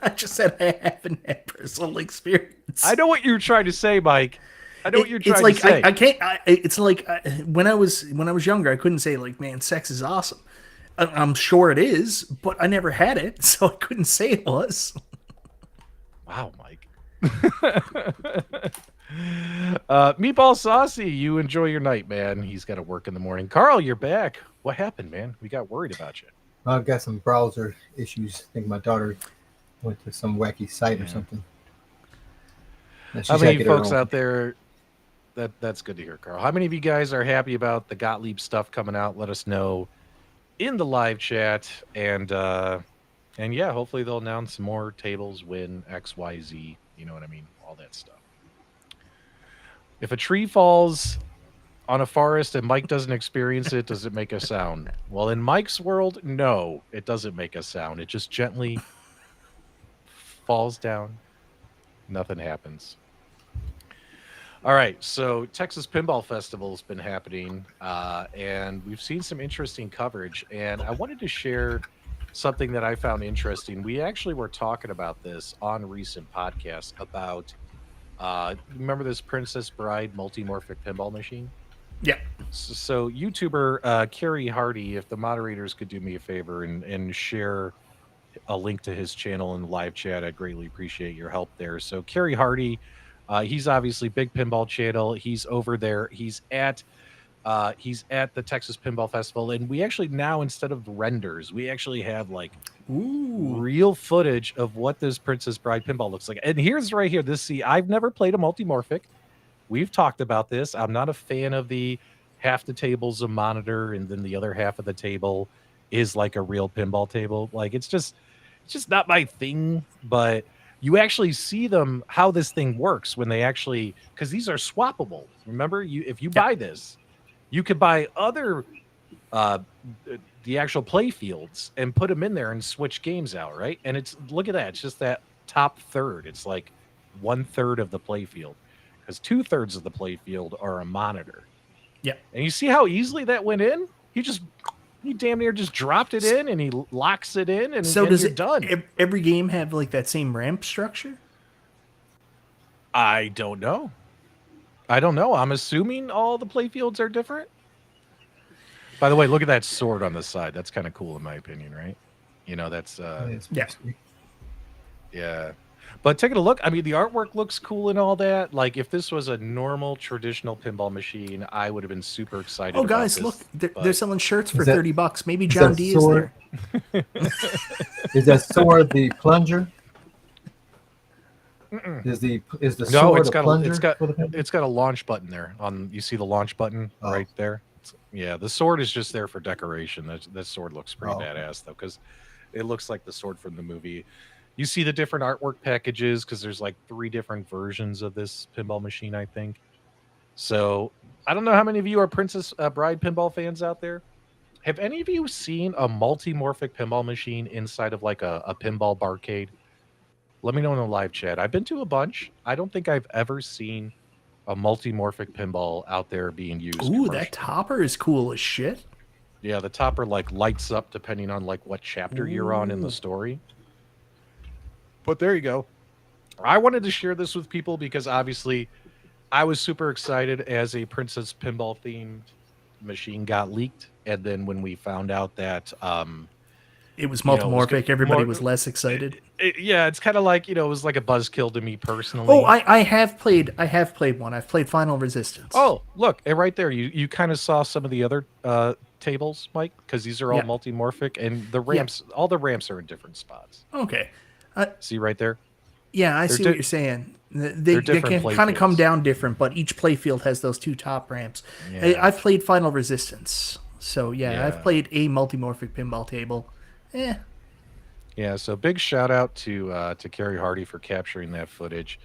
I just said I haven't had personal experience. I know what you're trying to say, Mike. I know what you're It's trying like to say. I can't. It's like when I was younger, I couldn't say like, man, sex is awesome. I'm sure it is, but I never had it, so I couldn't say it was. Wow, Mike. Meatball Saucy, you enjoy your night, man. He's got to work in the morning. Carl, you're back. What happened, man? We got worried about you. I've got some browser issues. I think my daughter went to some wacky site or something. And she's How gotta many get her folks own. out there? That's good to hear, Carl. How many of you guys are happy about the Gottlieb stuff coming out? Let us know in the live chat, and yeah, hopefully they'll announce more tables when XYZ. You know what I mean? All that stuff. If a tree falls on a forest and Mike doesn't experience it, does it make a sound? Well, in Mike's world, no, it doesn't make a sound. It just gently falls down. Nothing happens. All right, so Texas Pinball Festival has been happening, and we've seen some interesting coverage. And I wanted to share something that I found interesting. We actually were talking about this on recent podcasts about, remember this Princess Bride multimorphic pinball machine? Yeah. So YouTuber Kerry Hardy, if the moderators could do me a favor and share a link to his channel in the live chat, I'd greatly appreciate your help there. So Kerry Hardy, he's obviously big pinball channel. He's over there. He's at the Texas Pinball Festival, and we actually now, instead of renders, we actually have like real footage of what this Princess Bride pinball looks like. And here's right here. I've never played a multimorphic. We've talked about this. I'm not a fan of the half the table's a monitor and then the other half of the table is like a real pinball table. Like it's just not my thing. But you actually see them, how this thing works when they actually, because these are swappable. Remember, if you buy this, you could buy other the actual play fields and put them in there and switch games out, right? And look at that. It's just that top third. It's like 1/3 of the play field, because 2/3 of the play field are a monitor. Yeah. And you see how easily that went in? He damn near just dropped it in, and he locks it in, and So and does you're done. every game have like that same ramp structure? I don't know. I'm assuming all the play fields are different. By the way, look at that sword on the side. That's kind of cool in my opinion, right? That's It's Yeah. mystery. yeah. But taking a look, I mean, the artwork looks cool and all that. Like, if this was a normal traditional pinball machine, I would have been super excited Oh, about guys, this. look, they're But selling shirts for Is that- $30. Maybe is John that D is sword? there. Is that sword the plunger? Is the no, sword it's a got plunger for the it's got a launch button there. On you see the launch button Oh. right there. Yeah, the sword is just there for decoration. That sword looks pretty Oh, okay. badass though, because it looks like the sword from the movie. You see the different artwork packages because there's like 3 different versions of this pinball machine, I think. So I don't know how many of you are Princess Bride pinball fans out there. Have any of you seen a multi-morphic pinball machine inside of like a pinball barcade? Let me know in the live chat. I've been to a bunch. I don't think I've ever seen a multi-morphic pinball out there being used. Ooh, that topper is cool as shit. Yeah, the topper like lights up depending on like what chapter you're on in the Ooh. story. But there you go. I wanted to share this with people because obviously I was super excited as a Princess Pinball themed machine got leaked, and then when we found out that It was You know, it was multimorphic. good- Everybody more- was less excited. yeah, it's kind of like, it was like a buzzkill to me personally. Oh, I have played one. I've played Final Resistance. Oh, look, and right there, you kind of saw some of the other tables, Mike, because these are all Yeah. multi-morphic, and the ramps, all the ramps are in different spots. Okay. See right there? Yeah, I see di- what you're saying. They different can play kind of come fields. down different, but each playfield has those 2 top ramps. Yeah. I've played Final Resistance, so yeah, I've Yeah. played a multimorphic pinball table. Yeah, so big shout out to Carrie Hardy for capturing that footage.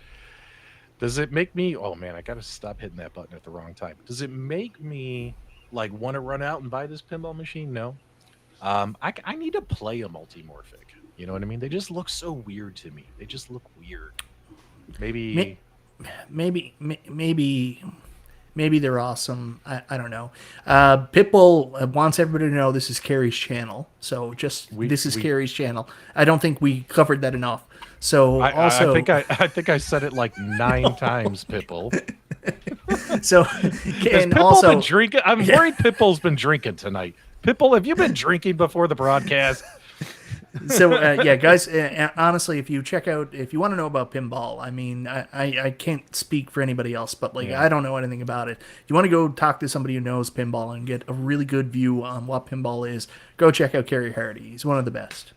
Does it make me? Oh man, I gotta stop hitting that button at the wrong time. Does it make me like want to run out and buy this pinball machine? No. I need to play a multimorphic. You know what I mean? They just look so weird to me. They just look weird. Maybe. Maybe they're awesome. I don't know. Pitbull wants everybody to know this is Carrie's channel. So this is Carrie's channel. I don't think we covered that enough. So also, I think I said it like 9 times, Pitbull. so Has and Pitbull also been drinking? I'm worried Pitbull's been drinking tonight. Pitbull, have you been drinking before the broadcast? So yeah, guys. Honestly, if you want to know about pinball, I mean, I can't speak for anybody else, but like Yeah. I don't know anything about it. If you want to go talk to somebody who knows pinball and get a really good view on what pinball is, go check out Kerry Hardy. He's one of the best.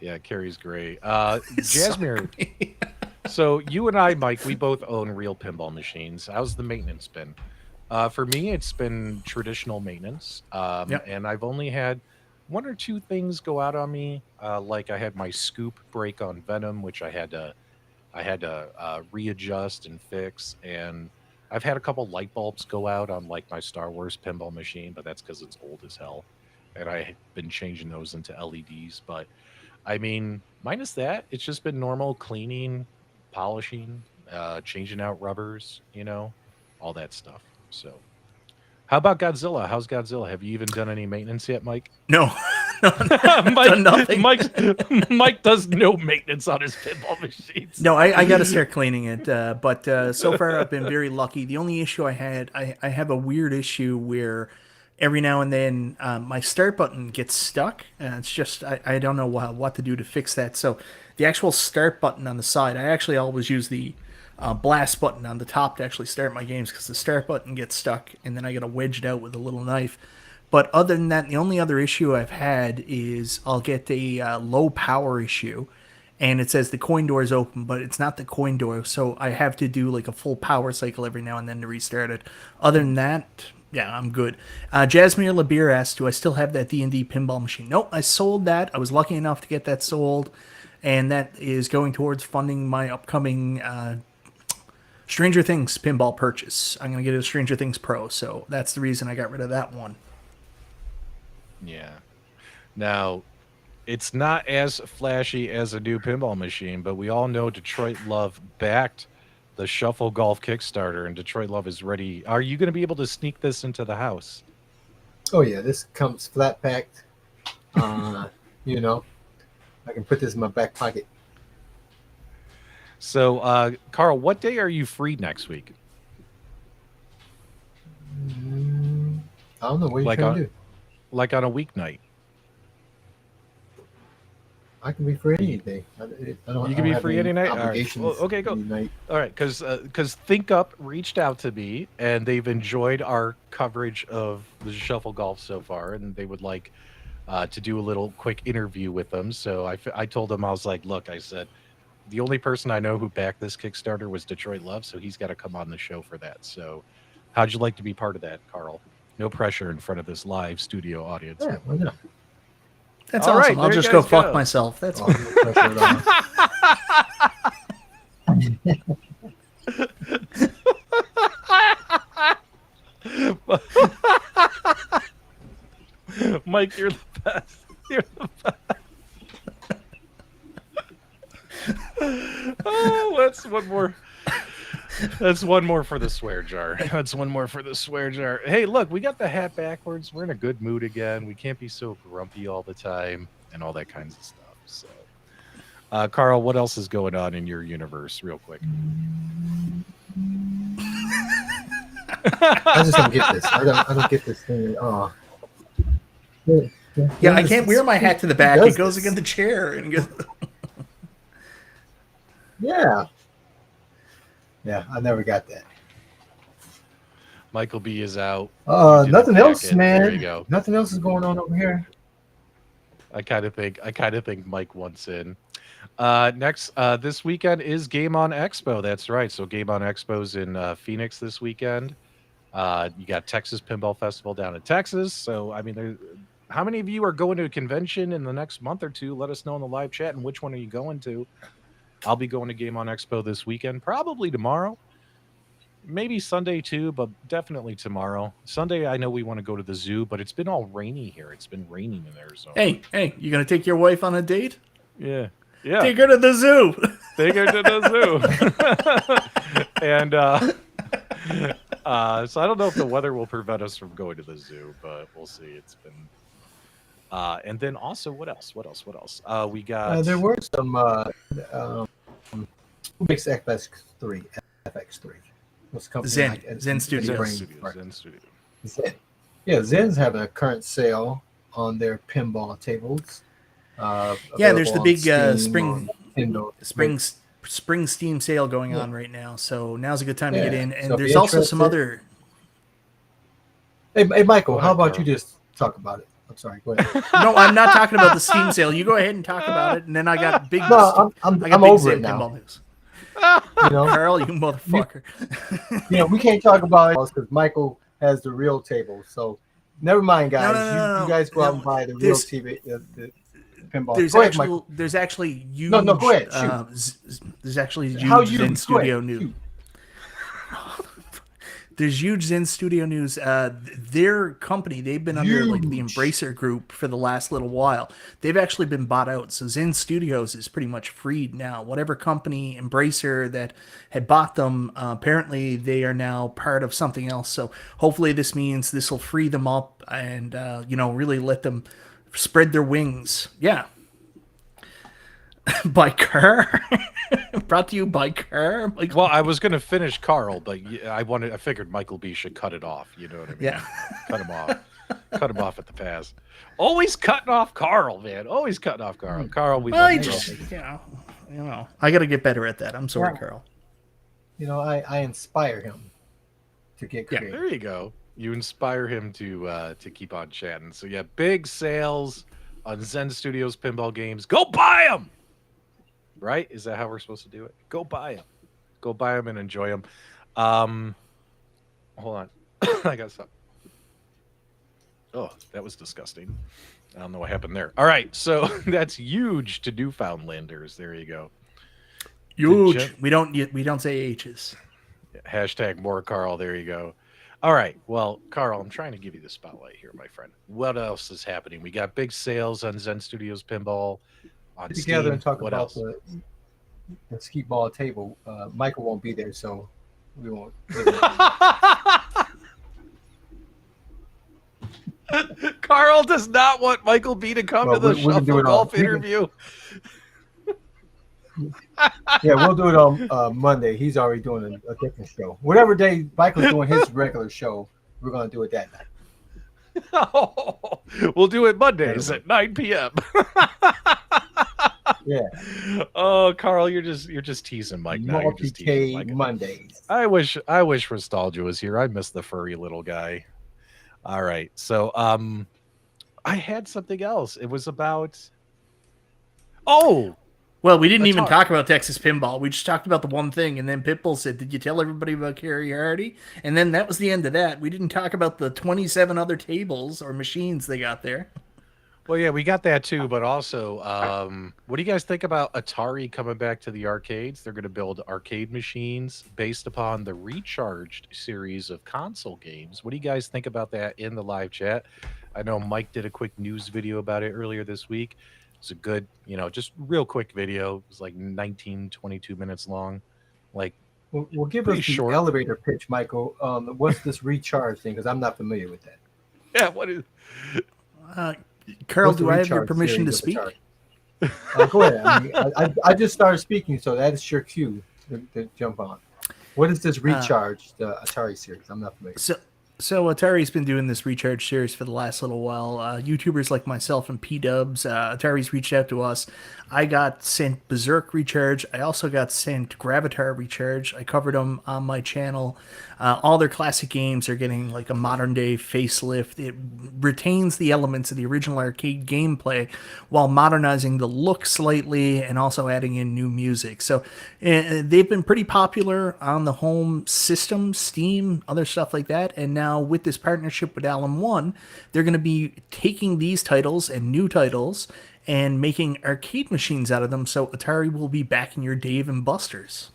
Yeah, Carrie's great. Jasmine. So you and I, Mike, we both own real pinball machines. How's the maintenance been? For me, it's been traditional maintenance, Yep. and I've only had 1 or 2 things go out on me. Like I had my scoop break on Venom, which I had to readjust and fix, and I've had a couple light bulbs go out on like my Star Wars pinball machine, but that's because it's old as hell, and I've been changing those into LEDs. But I mean, minus that, it's just been normal cleaning, polishing, changing out rubbers, all that stuff. So, how about Godzilla? How's Godzilla? Have you even done any maintenance yet, Mike? No, Mike, nothing. Mike does no maintenance on his pinball machines. No, I got to start cleaning it. But so far, I've been very lucky. The only issue I had, I have a weird issue where every now and then my start button gets stuck. And it's just, I don't know what to do to fix that. So the actual start button on the side, I actually always use the blast button on the top to actually start my games because the start button gets stuck and then I got to wedge it out with a little knife. But other than that, the only other issue I've had is I'll get a low power issue, and it says the coin door is open, but it's not the coin door, so I have to do like a full power cycle every now and then to restart it. Other than that, yeah, I'm good. Jasmine Labir asked, do I still have that D&D pinball machine? Nope, I sold that. I was lucky enough to get that sold, and that is going towards funding my upcoming Stranger Things pinball purchase. I'm going to get a Stranger Things Pro, so that's the reason I got rid of that one. Yeah. Now, it's not as flashy as a new pinball machine, but we all know Detroit Love backed the Shuffle Golf Kickstarter, and Detroit Love is ready. Are you going to be able to sneak this into the house? Oh yeah, this comes flat packed. I can put this in my back pocket. So, Carl, what day are you free next week? I don't know what you're Like trying on- to do. Like on a weeknight? I can be free any day. You can be free any night. All right. Well, okay, go. All right, because Think Up reached out to me and they've enjoyed our coverage of the Shuffle Golf so far, and they would like to do a little quick interview with them. So I told them, I was like, look, I said, the only person I know who backed this Kickstarter was Detroit Love, so he's got to come on the show for that. So how'd you like to be part of that, Carl? No pressure in front of this live studio audience. Yeah, why not? That's All awesome. right, I'll there just you go guys fuck go. myself. That's Oh, no pressure at all. Mike, you're the best. You're the best. Oh, that's one more. That's one more for the swear jar. That's one more for the swear jar. Hey, look, we got the hat backwards. We're in a good mood again. We can't be so grumpy all the time and all that kinds of stuff. So, Carl, what else is going on in your universe, real quick? I just don't get this. I don't get this thing. Oh. yeah. I can't wear my hat to the back. does It goes this? against the chair and goes. Yeah. Yeah, I never got that. Michael B is out. You did Nothing the else, packet. man. There you go. Nothing else is going on over here. I kind of think Mike wants in. Next, this weekend is Game On Expo. That's right. So Game On Expo's in Phoenix this weekend. You got Texas Pinball Festival down in Texas. So I mean, how many of you are going to a convention in the next month or two? Let us know in the live chat, and which one are you going to? I'll be going to Game On Expo this weekend, probably tomorrow. Maybe Sunday too, but definitely tomorrow. Sunday, I know we want to go to the zoo, but it's been all rainy here. It's been raining in Arizona. Hey, you gonna take your wife on a date? Yeah. Take her to the zoo. Take her to the zoo. And so I don't know if the weather will prevent us from going to the zoo, but we'll see. It's been and then also what else? We got There were some who makes FX3? FX3. What's the company? Zen. like? Zen Studios. Zen Studio. Zen. Yeah, Zen's having a current sale on their pinball tables. Yeah, there's the available big on Steam, spring on Nintendo. spring Steam sale going on right now. So now's a good time to get in. And So if there's you're also some interested- other. Hey, Michael, Go how ahead, about Carl. you just talk about it? I'm sorry. Go ahead. No, I'm not talking about the Steam sale. You go ahead and talk about it, and then I got big. No, I'm I got big over Zen it now. pinball news. You know, Carl, you motherfucker. we can't talk about it because Michael has the real table. So never mind, guys. No. You guys go out and buy the real There's- TV, the pinball. There's Go ahead, actually Michael. there's actually huge. No, go ahead, shoot. There's actually huge How you Zen go Studio ahead, news. shoot. There's huge Zen Studio news. Their company, they've been under like the Huge. Embracer group for the last little while. They've actually been bought out. So Zen Studios is pretty much freed now. Whatever company, Embracer, that had bought them, apparently they are now part of something else. So hopefully this means this will free them up and, really let them spread their wings. Yeah. By Kerr. Brought to you by Kerr. Like, Well, I was going to finish Carl, but I figured Michael B should cut it off. You know what I mean? yeah. Cut him off. Cut him off at the pass. Always cutting off Carl, man. Always cutting off Carl. Carl, we Well, love he you. just, I got to get better at that. I'm sorry, Yeah. Carl. I inspire him to get Yeah, creative. There you go. You inspire him to keep on chatting. So yeah, big sales on Zen Studios pinball games. Go buy them. Right? Is that how we're supposed to do it? Go buy them. Go buy them and enjoy them. Hold on. I got something. Oh, that was disgusting. I don't know what happened there. All right, so that's huge to Newfoundlanders. There you go. Huge. We don't say H's. Hashtag more Carl. There you go. All right. Well, Carl, I'm trying to give you the spotlight here, my friend. What else is happening? We got big sales on Zen Studios Pinball. On Get together Steam. and talk What about else? the ski ball table. Michael won't be there, so we won't. Carl does not want Michael B to come Well, to the we can do Shuffle it Golf we can- interview. Yeah, we'll do it on Monday. He's already doing a different show. Whatever day Michael's doing his regular show, we're gonna do it that night. We'll do it Mondays at 9 p.m. Yeah, Oh, Carl, you're just teasing Mike now. You're just teasing multi-K Mike. Mondays. I wish Restalgia was here. I miss the furry little guy. All right. So I had something else. It was about oh, Well, we didn't even Atari. talk about Texas Pinball. We just talked about the one thing, and then Pitbull said, "Did you tell everybody about Carrie Hardy?" And then that was the end of that. We didn't talk about the 27 other tables or machines they got there. Well, yeah, we got that too, but also, what do you guys think about Atari coming back to the arcades? They're going to build arcade machines based upon the Recharged series of console games. What do you guys think about that in the live chat? I know Mike did a quick news video about it earlier this week. It's a good, just real quick video. It was like 19, 22 minutes long. Like, Well, give pretty us the short. elevator pitch, Michael. What's this recharge thing? Because I'm not familiar with that. Yeah, what is. Carl, What's the do I have your recharge permission to series speak? of Atari? Go ahead. I just started speaking, so that is your cue to jump on. What is this recharge, the Atari series? I'm not familiar. So Atari's been doing this Recharge series for the last little while. YouTubers like myself and P-Dubs, Atari's reached out to us. I got sent Berserk Recharge. I also got sent Gravitar Recharge. I covered them on my channel. All their classic games are getting like a modern day facelift. It retains the elements of the original arcade gameplay while modernizing the look slightly and also adding in new music. So they've been pretty popular on the home system, Steam, other stuff like that. And now with this partnership with Allen One, they're going to be taking these titles and new titles and making arcade machines out of them. So Atari will be back in your Dave and Buster's.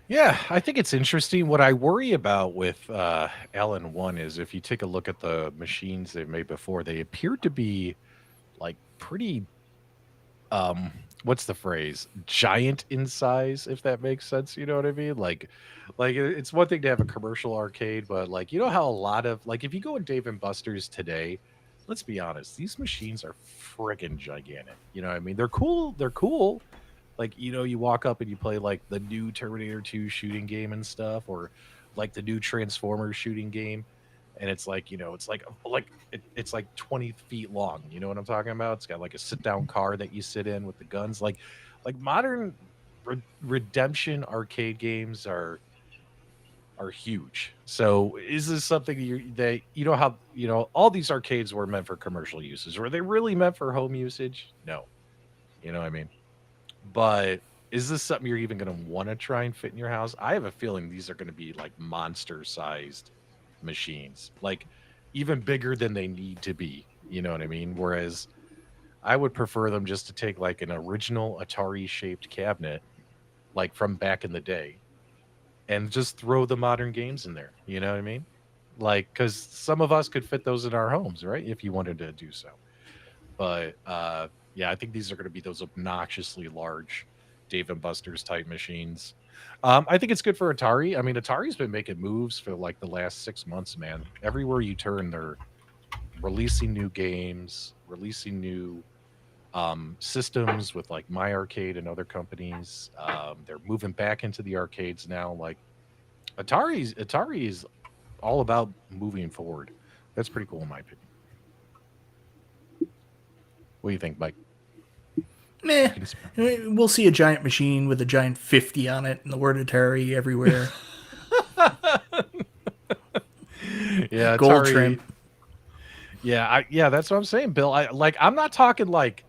Yeah, I think it's interesting. What I worry about with Allen One is if you take a look at the machines they've made before, they appear to be like pretty what's the phrase? Giant in size, if that makes sense. You know what I mean? Like it's one thing to have a commercial arcade, but like how a lot of like if you go in Dave and Buster's today, let's be honest, these machines are friggin' gigantic. You know what I mean? They're cool. They're cool. Like, you walk up and you play like the new Terminator 2 shooting game and stuff, or like the new Transformers shooting game. And it's like, it's like 20 feet long. You know what I'm talking about? It's got like a sit down car that you sit in with the guns. Like modern redemption arcade games are huge. So is this something how all these arcades were meant for commercial uses? Were they really meant for home usage? No. You know what I mean? But is this something you're even going to want to try and fit in your house? I have a feeling these are going to be like monster sized machines, like even bigger than they need to be. You know what I mean? Whereas I would prefer them just to take like an original Atari shaped cabinet, like from back in the day, and just throw the modern games in there. You know what I mean? Like, because some of us could fit those in our homes, right? If you wanted to do so. But yeah, I think these are going to be those obnoxiously large Dave and Buster's type machines. I think it's good for Atari. I mean, Atari's been making moves for like the last 6 months, man. Everywhere you turn, they're releasing new games, releasing new systems with like My Arcade and other companies. They're moving back into the arcades now. Like Atari is all about moving forward. That's pretty cool in my opinion. What do you think, Mike? Meh. We'll see a giant machine with a giant 50 on it and the word Atari everywhere. Yeah, Gold Atari, trim. Yeah, that's what I'm saying, Bill. I'm not talking like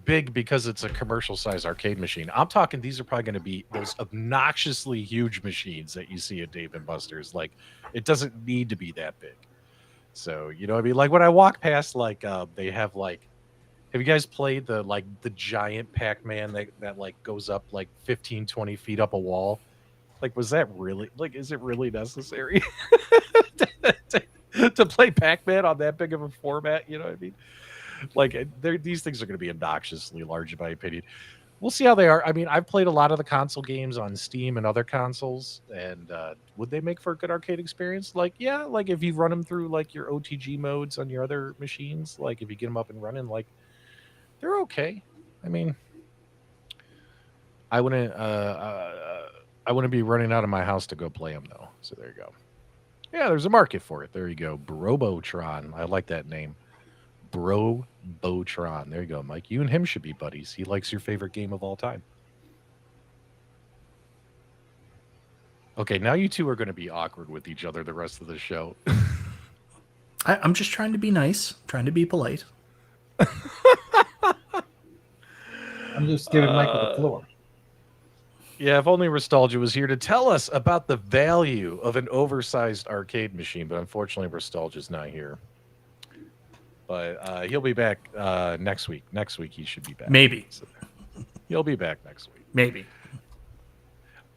big because it's a commercial size arcade machine. I'm talking these are probably going to be those obnoxiously huge machines that you see at Dave and Buster's. Like it doesn't need to be that big. So, you know what I mean? Like when I walk past like they have like have you guys played the giant Pac-Man that like goes up like 15, 20 feet up a wall? Like, was that really is it really necessary to play Pac-Man on that big of a format? You know what I mean? Like, these things are going to be obnoxiously large, in my opinion. We'll see how they are. I mean, I've played a lot of the console games on Steam and other consoles, and would they make for a good arcade experience? Like, yeah, like if you run them through like your OTG modes on your other machines, like if you get them up and running, like they're okay. I mean, I wouldn't be running out of my house to go play them though. So there you go. Yeah, there's a market for it. There you go. Brobotron. I like that name. Bro Botron. There you go, Mike. You and him should be buddies. He likes your favorite game of all time. Okay, now you two are going to be awkward with each other the rest of the show. I'm just trying to be nice, trying to be polite. I'm just giving Michael the floor. Yeah, if only Restalgia was here to tell us about the value of an oversized arcade machine, but unfortunately Restalgia's not here. But he'll be back next week. Next week he should be back. Maybe. So he'll be back next week. Maybe.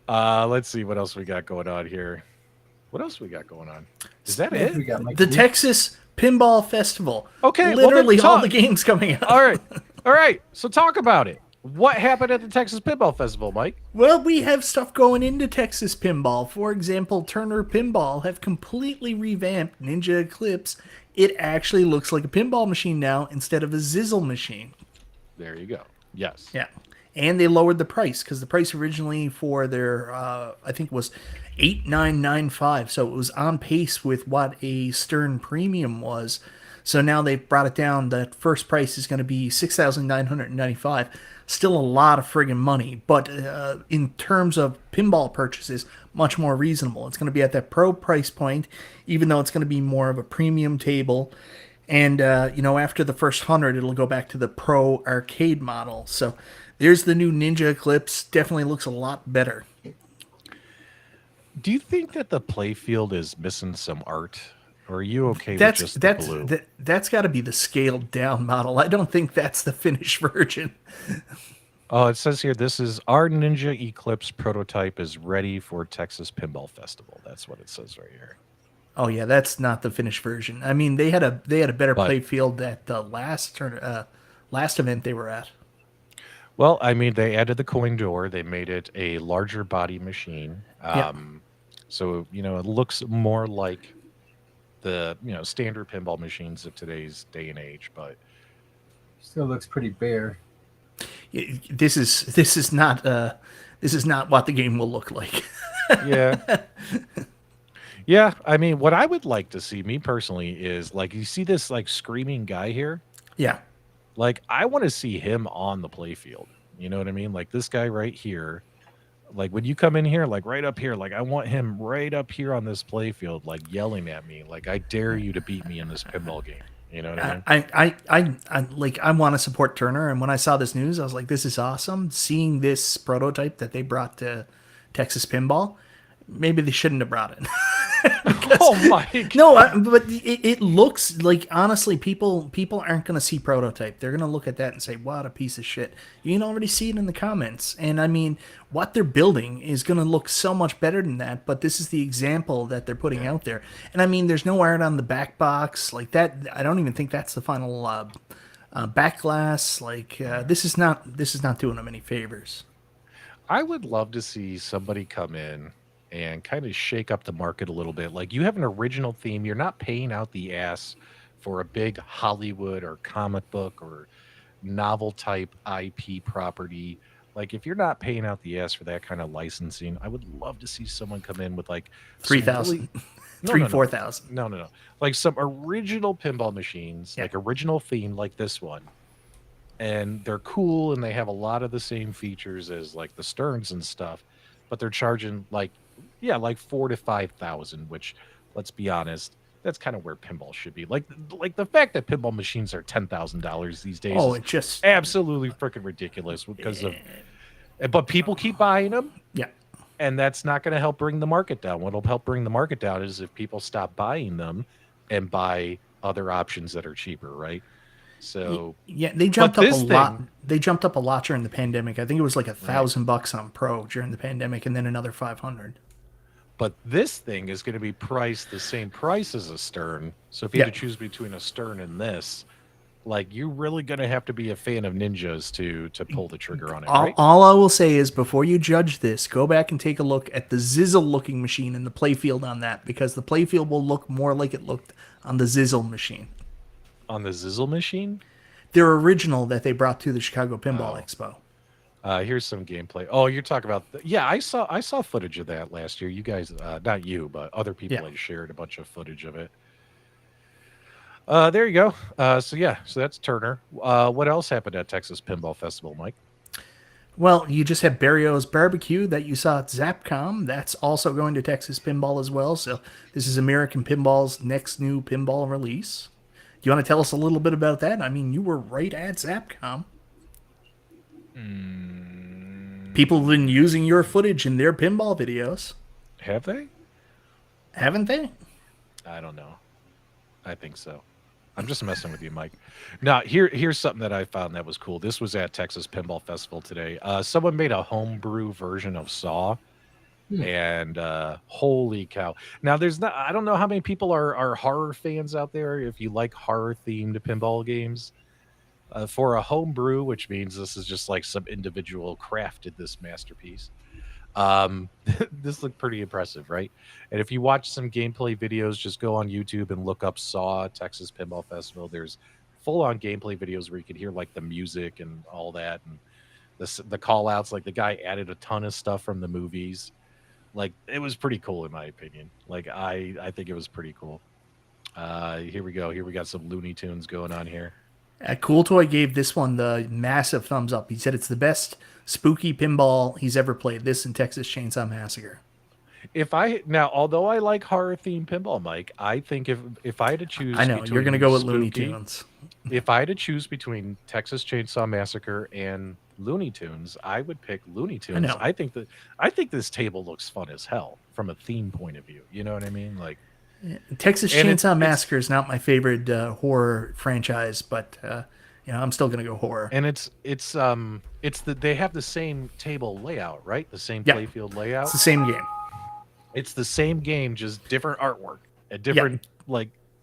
Let's see what else we got going on here. What else we got going on? Is that it? We got Michael The D. Texas Pinball Festival. Okay, well, Literally then all talk. the games coming out. All right. So talk about it. What happened at the Texas Pinball Festival, Mike? Well, we have stuff going into Texas Pinball. For example, Turner Pinball have completely revamped Ninja Eclipse. It actually looks like a pinball machine now instead of a Zizzle machine. There you go. Yes. Yeah. And they lowered the price because the price originally for their, I think, was $8,995. So it was on pace with what a Stern Premium was. So now they've brought it down. The first price is going to be $6,995. Still a lot of friggin' money, but in terms of pinball purchases, much more reasonable. It's going to be at that pro price point, even though it's going to be more of a premium table. And, after the first 100, it'll go back to the pro arcade model. So there's the new Ninja Eclipse. Definitely looks a lot better. Do you think that the playfield is missing some art? Or are you okay with just the blue? That's got to be the scaled down model. I don't think that's the finished version. Oh, it says here, this is our Ninja Eclipse prototype is ready for Texas Pinball Festival. That's what it says right here. Oh yeah, that's not the finished version. I mean, they had a better But- playfield at the last event they were at. Well, I mean, they added the coin door. They made it a larger body machine. Yeah. So, it looks more like the, standard pinball machines of today's day and age. But Still looks pretty bare. This is not what the game will look like. yeah. Yeah, I mean, what I would like to see, me personally, is like you see this like screaming guy here. Yeah. Like I want to see him on the playfield. You know what I mean? Like this guy right here. Like when you come in here, like right up here, like I want him right up here on this playfield, like yelling at me, like I dare you to beat me in this pinball game. You know what I mean? I want to support Turner, and when I saw this news, I was like, this is awesome. Seeing this prototype that they brought to Texas Pinball, maybe they shouldn't have brought it. Oh my God. No, but it looks like, honestly, people aren't going to see prototype. They're going to look at that and say, what a piece of shit. You can already see it in the comments. And I mean, what they're building is going to look so much better than that, but this is the example that they're putting out there. And I mean, there's no art on the back box like that. I don't even think that's the final back glass. Like this is not doing them any favors. I would love to see somebody come in and kind of shake up the market a little bit. Like you have an original theme. You're not paying out the ass for a big Hollywood or comic book or novel type IP property. Like if you're not paying out the ass for that kind of licensing, I would love to see someone come in with like 3,000, 4,000. No. Like some original pinball machines, Yeah. like original theme like this one. And they're cool and they have a lot of the same features as like the Sterns and stuff, but they're charging like 4,000 to 5,000, which let's be honest, that's kind of where pinball should be. Like the fact that pinball machines are $10,000 these days Oh, is it just absolutely freaking ridiculous because of, but people keep buying them. yeah. And that's not going to help bring the market down. What'll help bring the market down is if people stop buying them and buy other options that are cheaper, right? So Yeah, they jumped up a this lot. thing- They jumped up a lot during the pandemic. I think it was like $1,000 on Pro during the pandemic, and then another 500. but this thing is going to be priced the same price as a Stern. So if you Yeah. had to choose between a Stern and this, like you're really going to have to be a fan of Ninjas to pull the trigger on it, right? All I will say is, before you judge this, go back and take a look at the Zizzle looking machine and the playfield on that, because the playfield will look more like it looked on the Zizzle machine. On the Zizzle machine? Their original that they brought to the Chicago Pinball Expo. Here's some gameplay. Oh, you're talking about yeah, I saw footage of that last year. You guys, not you, but other people Yeah. had shared a bunch of footage of it. There you go. So that's Turner. What else happened at Texas Pinball Festival, Mike? Well, you just have Barrio's Barbecue that you saw at Zapcom. That's also going to Texas Pinball as well. So this is American Pinball's next new pinball release. Do you want to tell us a little bit about that? I mean, you were right at Zapcom. People have been using your footage in their pinball videos. Have they? Haven't they? I don't know. I think so. I'm just messing with you, Mike. Now, here's something that I found that was cool. This was at Texas Pinball Festival today. Someone made a homebrew version of Saw, and holy cow! Now, I don't know how many people are horror fans out there. If you like horror themed pinball games, for a homebrew, which means this is just like some individual crafted this masterpiece. This looked pretty impressive, right? And if you watch some gameplay videos, just go on YouTube and look up Saw Texas Pinball Festival. There's full-on gameplay videos where you can hear like the music and all that, and the call outs. Like the guy added a ton of stuff from the movies. Like it was pretty cool in my opinion. Like I think it was pretty cool. Here we go. Here we got some Looney Tunes going on here. Cool Toy gave this one the massive thumbs up. He said it's the best spooky pinball he's ever played. This and Texas Chainsaw Massacre. Although I like horror themed pinball, Mike, I think if I had to choose, I know you're going to go with Looney Tunes. If I had to choose between Texas Chainsaw Massacre and Looney Tunes, I would pick Looney Tunes. I know. I think this table looks fun as hell from a theme point of view. You know what I mean? Like Texas Chainsaw Massacre is not my favorite horror franchise, but I'm still going to go horror. And they have the same table layout, right? The same playfield layout. It's the same game. It's the same game, just different artwork, a different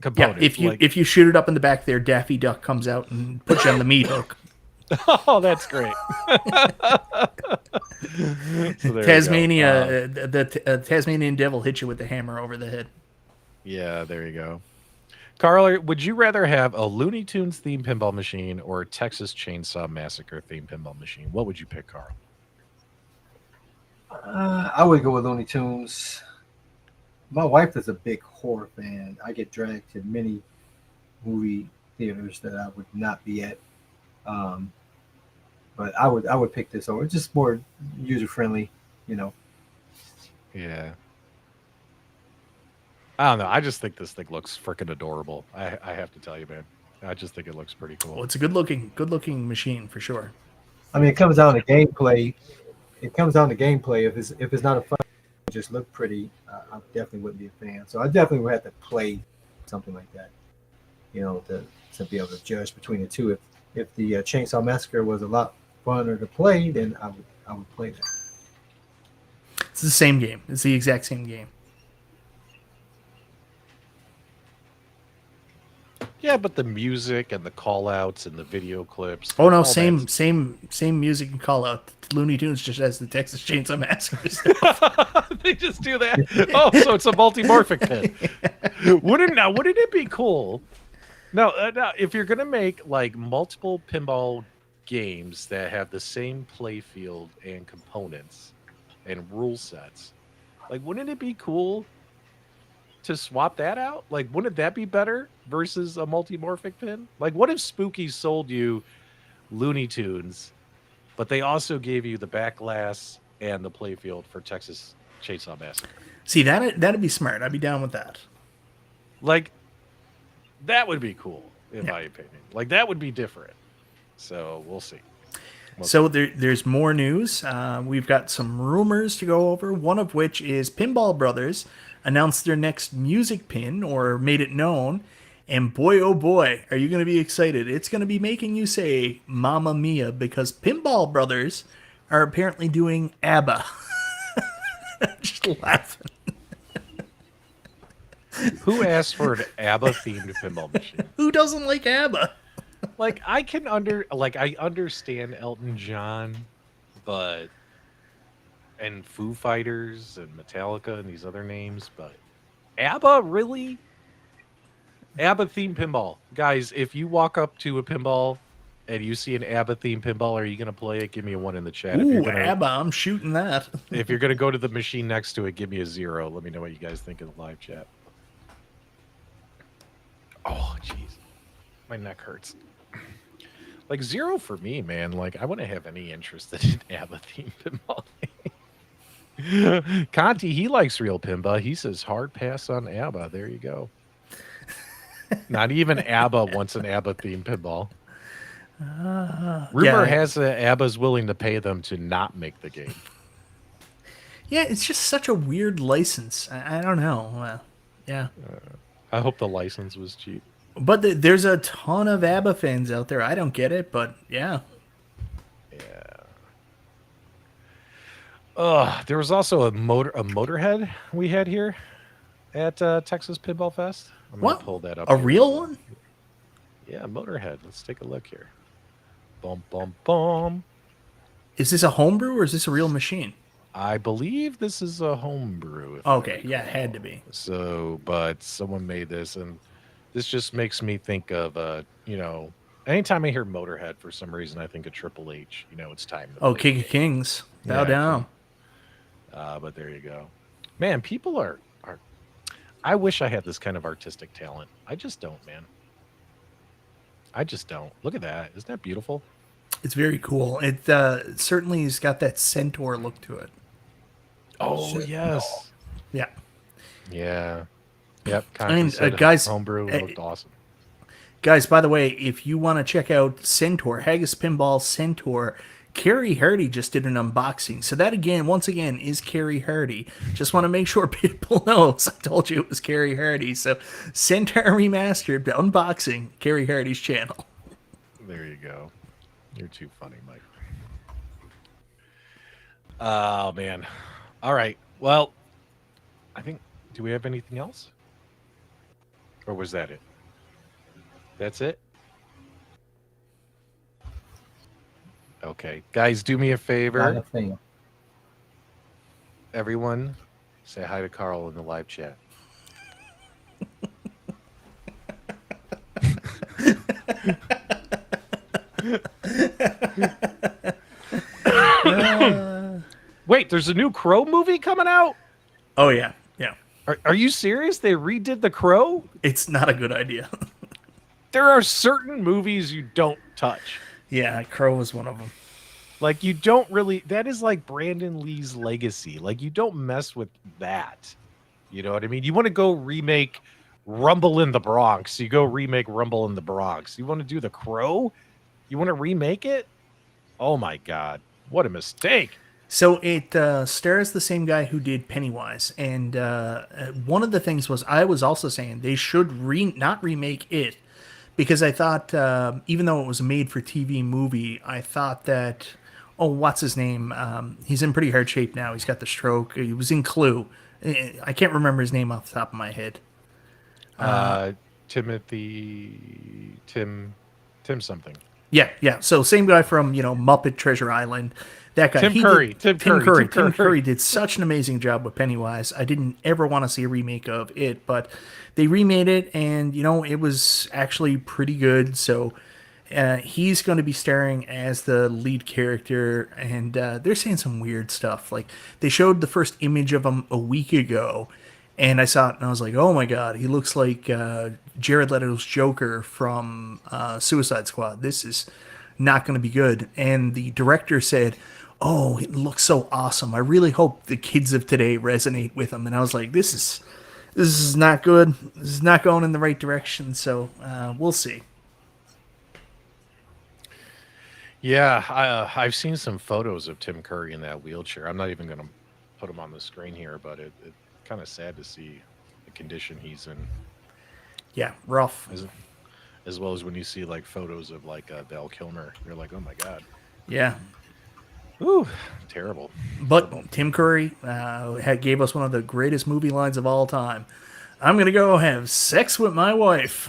components. Yeah, if you shoot it up in the back there, Daffy Duck comes out and puts you on the meat hook. Oh, that's great. So Tasmania, the Tasmanian devil hits you with the hammer over the head. Yeah, there you go. Carl, would you rather have a Looney Tunes themed pinball machine or a Texas Chainsaw Massacre themed pinball machine? What would you pick, Carl? I would go with Looney Tunes. My wife is a big horror fan. I get dragged to many movie theaters that I would not be at. But I would pick this over. It's just more user friendly, Yeah. I don't know. I just think this thing looks freaking adorable. I have to tell you, man. I just think it looks pretty cool. Well, it's a good looking machine for sure. I mean, it comes down to gameplay. If it's not a fun, it just look pretty. I definitely wouldn't be a fan. So I definitely would have to play something like that, to be able to judge between the two. If the Chainsaw Massacre was a lot funner to play, then I would play that. It's the same game. It's the exact same game. Yeah, but the music and the call outs and the video clips. Oh no, same music and call out. Looney Tunes just has the Texas Chainsaw Massacre stuff. They just do that. Oh, so it's a multi-morphic pin. Wouldn't it be cool? Now, if you're gonna make like multiple pinball games that have the same play field and components and rule sets, like wouldn't it be cool to swap that out? Like, wouldn't that be better versus a multi-morphic pin? Like, what if Spooky sold you Looney Tunes, but they also gave you the back glass and the playfield for Texas Chainsaw Massacre? See, that'd be smart. I'd be down with that. Like, that would be cool, in my opinion. Like, that would be different. So, we'll see. There's more news. We've got some rumors to go over, one of which is Pinball Brothers announced their next music pin, or made it known, and boy oh boy, are you going to be excited. It's going to be making you say Mamma Mia, because Pinball Brothers are apparently doing ABBA. Just laughing. Who asked for an ABBA-themed pinball machine? Who doesn't like ABBA? Like, I understand Elton John, and Foo Fighters and Metallica and these other names, but ABBA, really? ABBA themed pinball. Guys, if you walk up to a pinball and you see an ABBA themed pinball, are you going to play it? Give me a 1 in the chat. Ooh, ABBA, I'm shooting that. If you're going to go to the machine next to it, give me a 0. Let me know what you guys think in the live chat. Oh, jeez. My neck hurts. Like 0 for me, man. Like I wouldn't have any interest in ABBA themed pinball. Conti, he likes real pinball. He says hard pass on ABBA. There you go. Not even ABBA wants an ABBA themed pinball. Rumor has that ABBA's willing to pay them to not make the game. Yeah, it's just such a weird license. I don't know. Yeah. I hope the license was cheap. But there's a ton of ABBA fans out there. I don't get it, but yeah. Yeah. There was also a Motorhead we had here at Texas Pinball Fest. I'm gonna pull that up. A real one? Yeah, Motorhead. Let's take a look here. Boom, boom, boom. Is this a homebrew or is this a real machine? I believe this is a homebrew. Okay, yeah, it had to be. So, but someone made this, and this just makes me think of, anytime I hear Motorhead, for some reason, I think of Triple H. It's time. King of Kings. Bow down. But there you go. Man, people are. I wish I had this kind of artistic talent. I just don't, man. I just don't. Look at that. Isn't that beautiful? It's very cool. It certainly has got that centaur look to it. Oh, yes. Yeah. Yeah. Yep. Guys, homebrew looked awesome. Guys, by the way, if you want to check out Centaur, Haggis Pinball Centaur, Carrie Hardy just did an unboxing. So that, once again, is Carrie Hardy. Just want to make sure people know. I told you it was Carrie Hardy. So Centaur Remastered, unboxing, Carrie Hardy's channel. There you go. You're too funny, Mike. Oh, man. All right. Well, I think, do we have anything else? Or was that it? That's it? Okay. Guys, do me a favor. Everyone, say hi to Carl in the live chat. Wait, there's a new Crow movie coming out? Oh, yeah. Yeah. Are you serious? They redid The Crow? It's not a good idea. There are certain movies you don't touch. Yeah, Crow was one of them. Like, you don't really... That is like Brandon Lee's legacy. Like, you don't mess with that. You know what I mean? You want to go remake Rumble in the Bronx. You go remake Rumble in the Bronx. You want to do The Crow? You want to remake it? Oh, my God. What a mistake. So it stars the same guy who did Pennywise. And one of the things was, I was also saying they should not remake it, because I thought, even though it was a made-for-TV movie, I thought that, what's his name? He's in pretty hard shape now. He's got the stroke. He was in Clue. I can't remember his name off the top of my head. Tim something. Yeah. So same guy from, Muppet Treasure Island. That guy. Tim Curry. Tim Curry did such an amazing job with Pennywise. I didn't ever want to see a remake of it, but they remade it, and, it was actually pretty good. So he's going to be starring as the lead character, and they're saying some weird stuff. Like, they showed the first image of him a week ago, and I saw it, and I was like, oh my God, he looks like Jared Leto's Joker from Suicide Squad. This is not going to be good. And the director said, oh, it looks so awesome. I really hope the kids of today resonate with him. And I was like, this is not good. This is not going in the right direction. So we'll see. Yeah, I've seen some photos of Tim Curry in that wheelchair. I'm not even going to put him on the screen here, but it's kind of sad to see the condition he's in. Yeah, rough. As well as when you see like photos of like Val Kilmer, you're like, oh my God. Yeah. Ooh, terrible. But Tim Curry gave us one of the greatest movie lines of all time. I'm going to go have sex with my wife.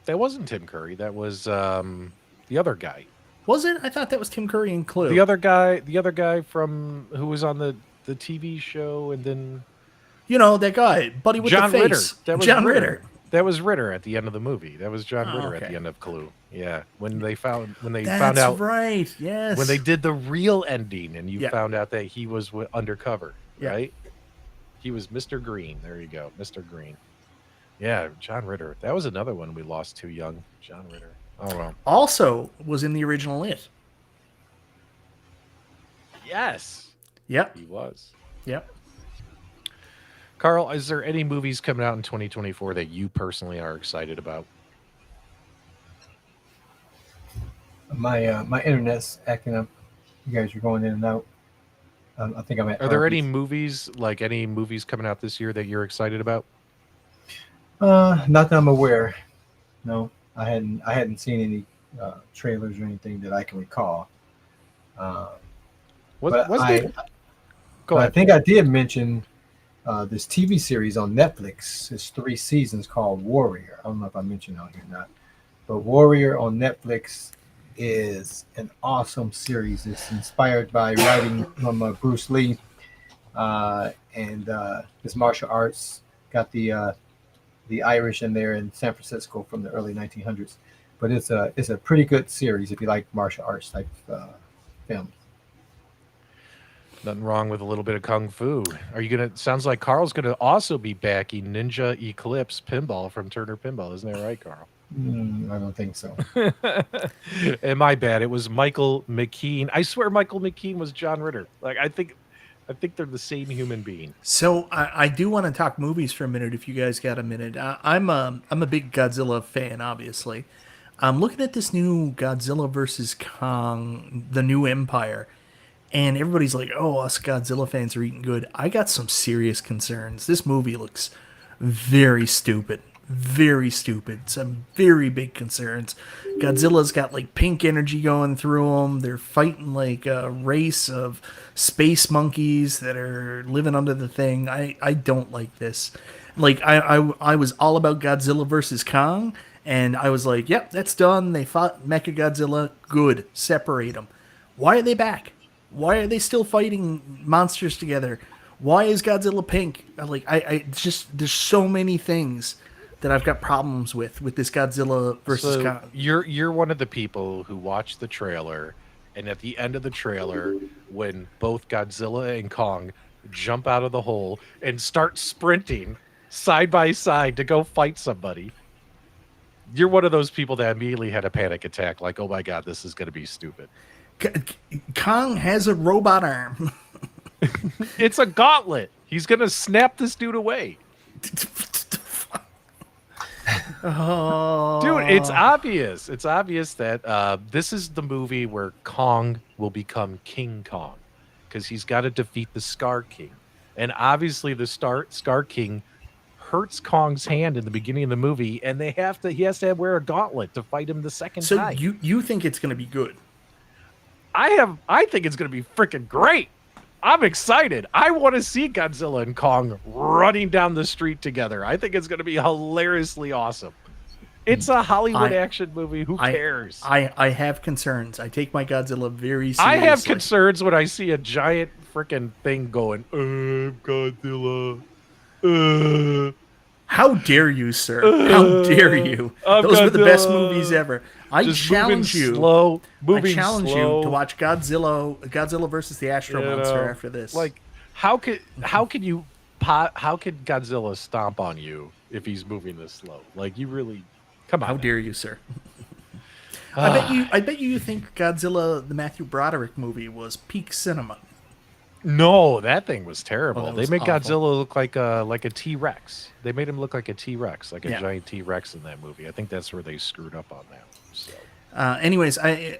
That wasn't Tim Curry. That was the other guy. Was it? I thought that was Tim Curry in Clue. The other guy from who was on the TV show, and then that guy, buddy with John the face. Ritter. John Ritter. That was Ritter at the end of the movie. That was John Ritter okay. at the end of Clue. Yeah, when they found out. That's right. Yes. When they did the real ending, and you found out that he was undercover, right? He was Mr. Green. There you go, Mr. Green. Yeah, John Ritter. That was another one we lost too young. John Ritter. Oh well. Also was in the original It. Yes, Yep. he was. Yep. Carl, is there any movies coming out in 2024 that you personally are excited about? My internet's acting up. You guys are going in and out. I think I'm at. Are there any Arby's. movies coming out this year that you're excited about? Not that I'm aware. No, I hadn't seen any trailers or anything that I can recall. But Was I, there? Go but I ahead. think I did mention this TV series on Netflix. It's 3 seasons called Warrior. I don't know if I mentioned it on here or not, but Warrior on Netflix is an awesome series. It's inspired by writing from Bruce Lee and his martial arts. Got the Irish in there in San Francisco from the early 1900s. But it's a pretty good series if you like martial arts type film. Nothing wrong with a little bit of kung fu. Are you gonna? Sounds like Carl's gonna also be backing Ninja Eclipse Pinball from Turner Pinball, isn't that right, Carl? I don't think so. And my bad. It was Michael McKean. I swear Michael McKean was John Ritter. Like I think they're the same human being. So I do want to talk movies for a minute if you guys got a minute. I'm a big Godzilla fan, obviously. I'm looking at this new Godzilla versus Kong, The New Empire, and everybody's like, "Oh, us Godzilla fans are eating good." I got some serious concerns. This movie looks very stupid. Very stupid. Some very big concerns. Godzilla's got like pink energy going through them. They're fighting like a race of space monkeys that are living under the thing. I don't like this. Like I was all about Godzilla versus Kong, and I was like, yep, that's done. They fought Mechagodzilla. Good. Separate them. Why are they back? Why are they still fighting monsters together? Why is Godzilla pink? Like I just there's so many things that I've got problems with this Godzilla versus So Kong. you're one of the people who watched the trailer, and at the end of the trailer, when both Godzilla and Kong jump out of the hole and start sprinting side by side to go fight somebody, you're one of those people that immediately had a panic attack, like, oh my god, this is going to be stupid. Kong has a robot arm. It's a gauntlet. He's going to snap this dude away. Oh. Dude, it's obvious. It's obvious that this is the movie where Kong will become King Kong because he's got to defeat the Scar King. And obviously the Scar King hurts Kong's hand in the beginning of the movie, and he has to wear a gauntlet to fight him the second So time. you think it's going to be good? I think it's going to be freaking great. I'm excited. I want to see Godzilla and Kong running down the street together. I think it's going to be hilariously awesome. It's a Hollywood action movie. Who cares? I have concerns. I take my Godzilla very seriously. I have concerns when I see a giant freaking thing going, Godzilla. How dare you, sir? How dare you? Those were the best movies ever. I challenge you. I challenge you to watch Godzilla versus the Astro Monster after this. Like, how could Godzilla stomp on you if he's moving this slow? Like, you really, come on. How dare you, sir? I bet you think Godzilla, the Matthew Broderick movie, was peak cinema. No, that thing was terrible. That they was made awful. Godzilla look like a T-Rex. They made him look like a T-Rex, like a Yeah. giant T-Rex in that movie. I think that's where they screwed up on that. So. Anyways, I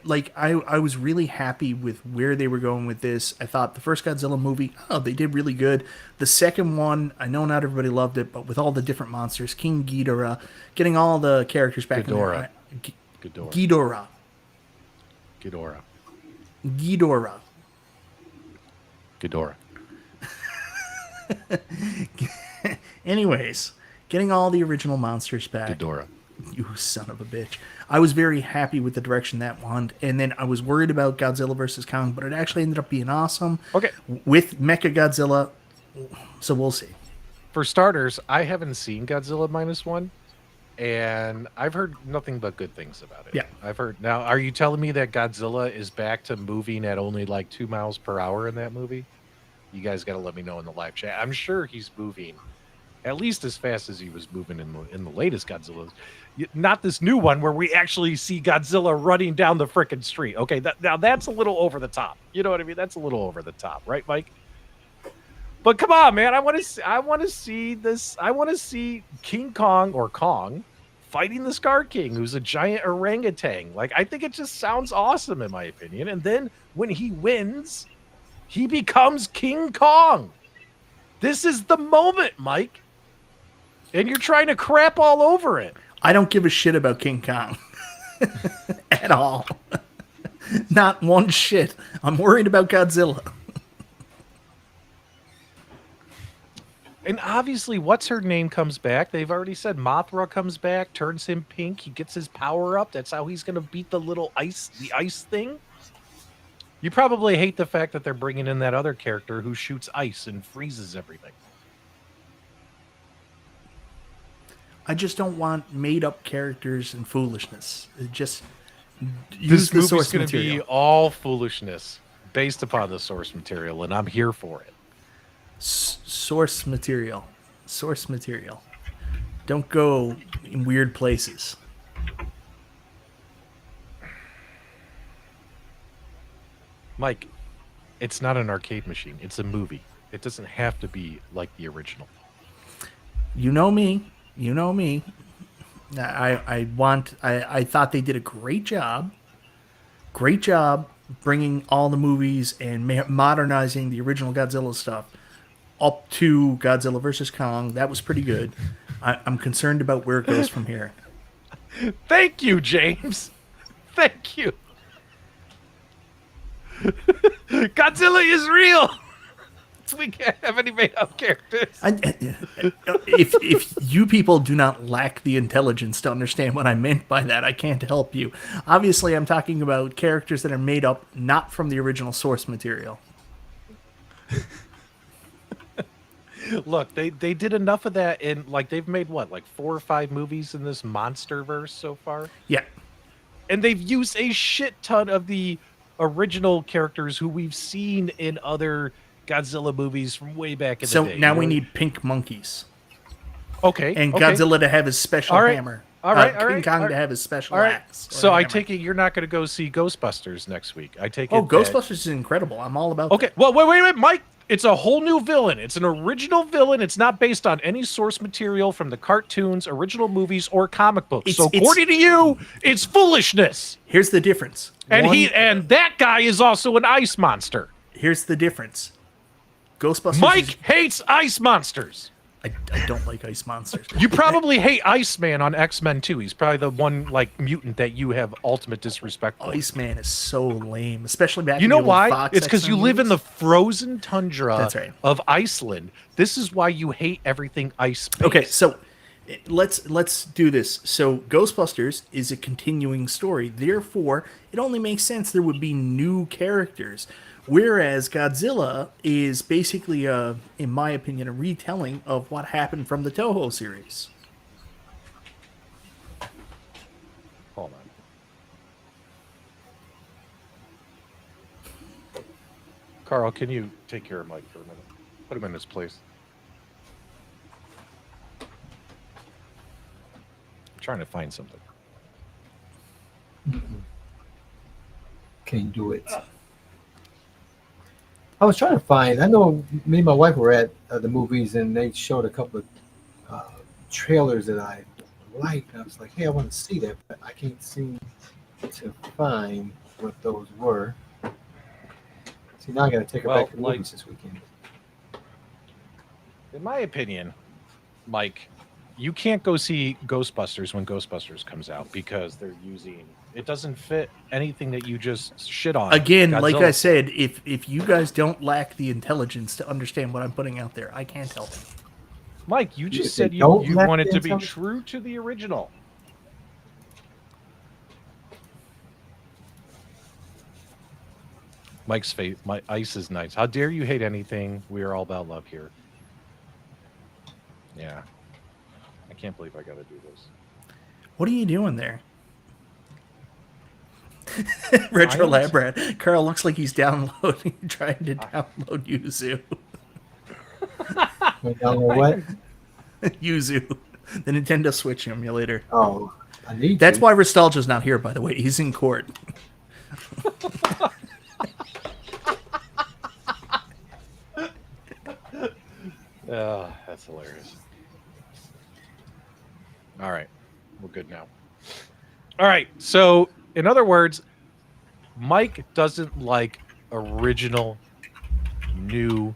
was really happy with where they were going with this. I thought the first Godzilla movie, they did really good. The second one, I know not everybody loved it, but with all the different monsters, King Ghidorah, getting all the characters back Ghidorah. in there. Ghidorah. Ghidorah. Ghidorah. Ghidorah. Ghidorah. Anyways, getting all the original monsters back. Ghidorah. You son of a bitch. I was very happy with the direction that went, and then I was worried about Godzilla versus Kong, but it actually ended up being awesome. Okay. With Mechagodzilla, so we'll see. For starters, I haven't seen Godzilla -1, and I've heard nothing but good things about it. Yeah. I've heard. Now, are you telling me that Godzilla is back to moving at only like 2 miles per hour in that movie? You guys got to let me know in the live chat. I'm sure he's moving at least as fast as he was moving in the latest Godzilla. Not this new one where we actually see Godzilla running down the frickin' street. Okay, now that's a little over the top. You know what I mean? That's a little over the top, right, Mike? But come on, man! I want to see this. I want to see King Kong or Kong fighting the Scar King, who's a giant orangutan. Like, I think it just sounds awesome, in my opinion. And then when he wins, he becomes King Kong. This is the moment, Mike. And you're trying to crap all over it. I don't give a shit about King Kong at all. Not one shit. I'm worried about Godzilla. And obviously, what's her name comes back. They've already said Mothra comes back, turns him pink. He gets his power up. That's how he's going to beat the ice thing. You probably hate the fact that they're bringing in that other character who shoots ice and freezes everything. I just don't want made-up characters and foolishness. Just use the source material. This movie's going to be all foolishness based upon the source material, and I'm here for it. Source material. Source material. Don't go in weird places. Mike, it's not an arcade machine. It's a movie. It doesn't have to be like the original. You know me. You know me. I thought they did a great job. Great job bringing all the movies and modernizing the original Godzilla stuff up to Godzilla vs. Kong. That was pretty good. I'm concerned about where it goes from here. Thank you, James. Thank you. Godzilla is real. We can't have any made-up characters. If you people do not lack the intelligence to understand what I meant by that, I can't help you. Obviously, I'm talking about characters that are made up not from the original source material. Look, they did enough of that in, like, they've made what, like 4 or 5 movies in this monster verse so far? Yeah. And they've used a shit ton of the original characters who we've seen in other Godzilla movies from way back in the day. So now we need pink monkeys. Okay. And Godzilla to have his special hammer. All right. King Kong to have his special axe. So I take it you're not going to go see Ghostbusters next week. I take it. Oh, Ghostbusters is incredible. I'm all about that. Okay. Well, wait a minute, Mike. It's a whole new villain. It's an original villain. It's not based on any source material from the cartoons, original movies, or comic books. So according to you, it's foolishness. Here's the difference. And that guy is also an ice monster. Here's the difference. Ghostbusters. Mike hates ice monsters. I don't like ice monsters. You probably hate Iceman on X-Men too. He's probably the one like mutant that you have ultimate disrespect for. Iceman is so lame, especially back. You in know the old why? Fox It's because you X-Men live in the movies. frozen tundra That's right. of Iceland. This is why you hate everything ice-based. Okay, so let's do this. So Ghostbusters is a continuing story. Therefore, it only makes sense there would be new characters. Whereas Godzilla is basically, in my opinion, a retelling of what happened from the Toho series. Hold on. Carl, can you take care of Mike for a minute? Put him in his place. I'm trying to find something. Can't do it. I was trying to find. I know me and my wife were at the movies, and they showed a couple of trailers that I liked. And I was like, "Hey, I want to see that," but I can't seem to find what those were. See, now I got to take her back to the movies this weekend. In my opinion, Mike, you can't go see Ghostbusters when Ghostbusters comes out because they're using. It doesn't fit anything that you just shit on. Again, Godzilla. like I said, if you guys don't lack the intelligence to understand what I'm putting out there, I can't help it. Mike, you just said you don't lack wanted the to be intelligence? true to the original. Mike's face. My ice is nice. How dare you hate anything? We are all about love here. Yeah. I can't believe I got to do this. What are you doing there? Retro Lab Rat. Carl looks like he's downloading, trying to download Yuzu. Download what? Yuzu, the Nintendo Switch emulator. Oh, I need. That's to. why Restalgia's not here, by the way. He's in court. Oh, that's hilarious. All right. We're good now. All right. So, in other words, Mike doesn't like original new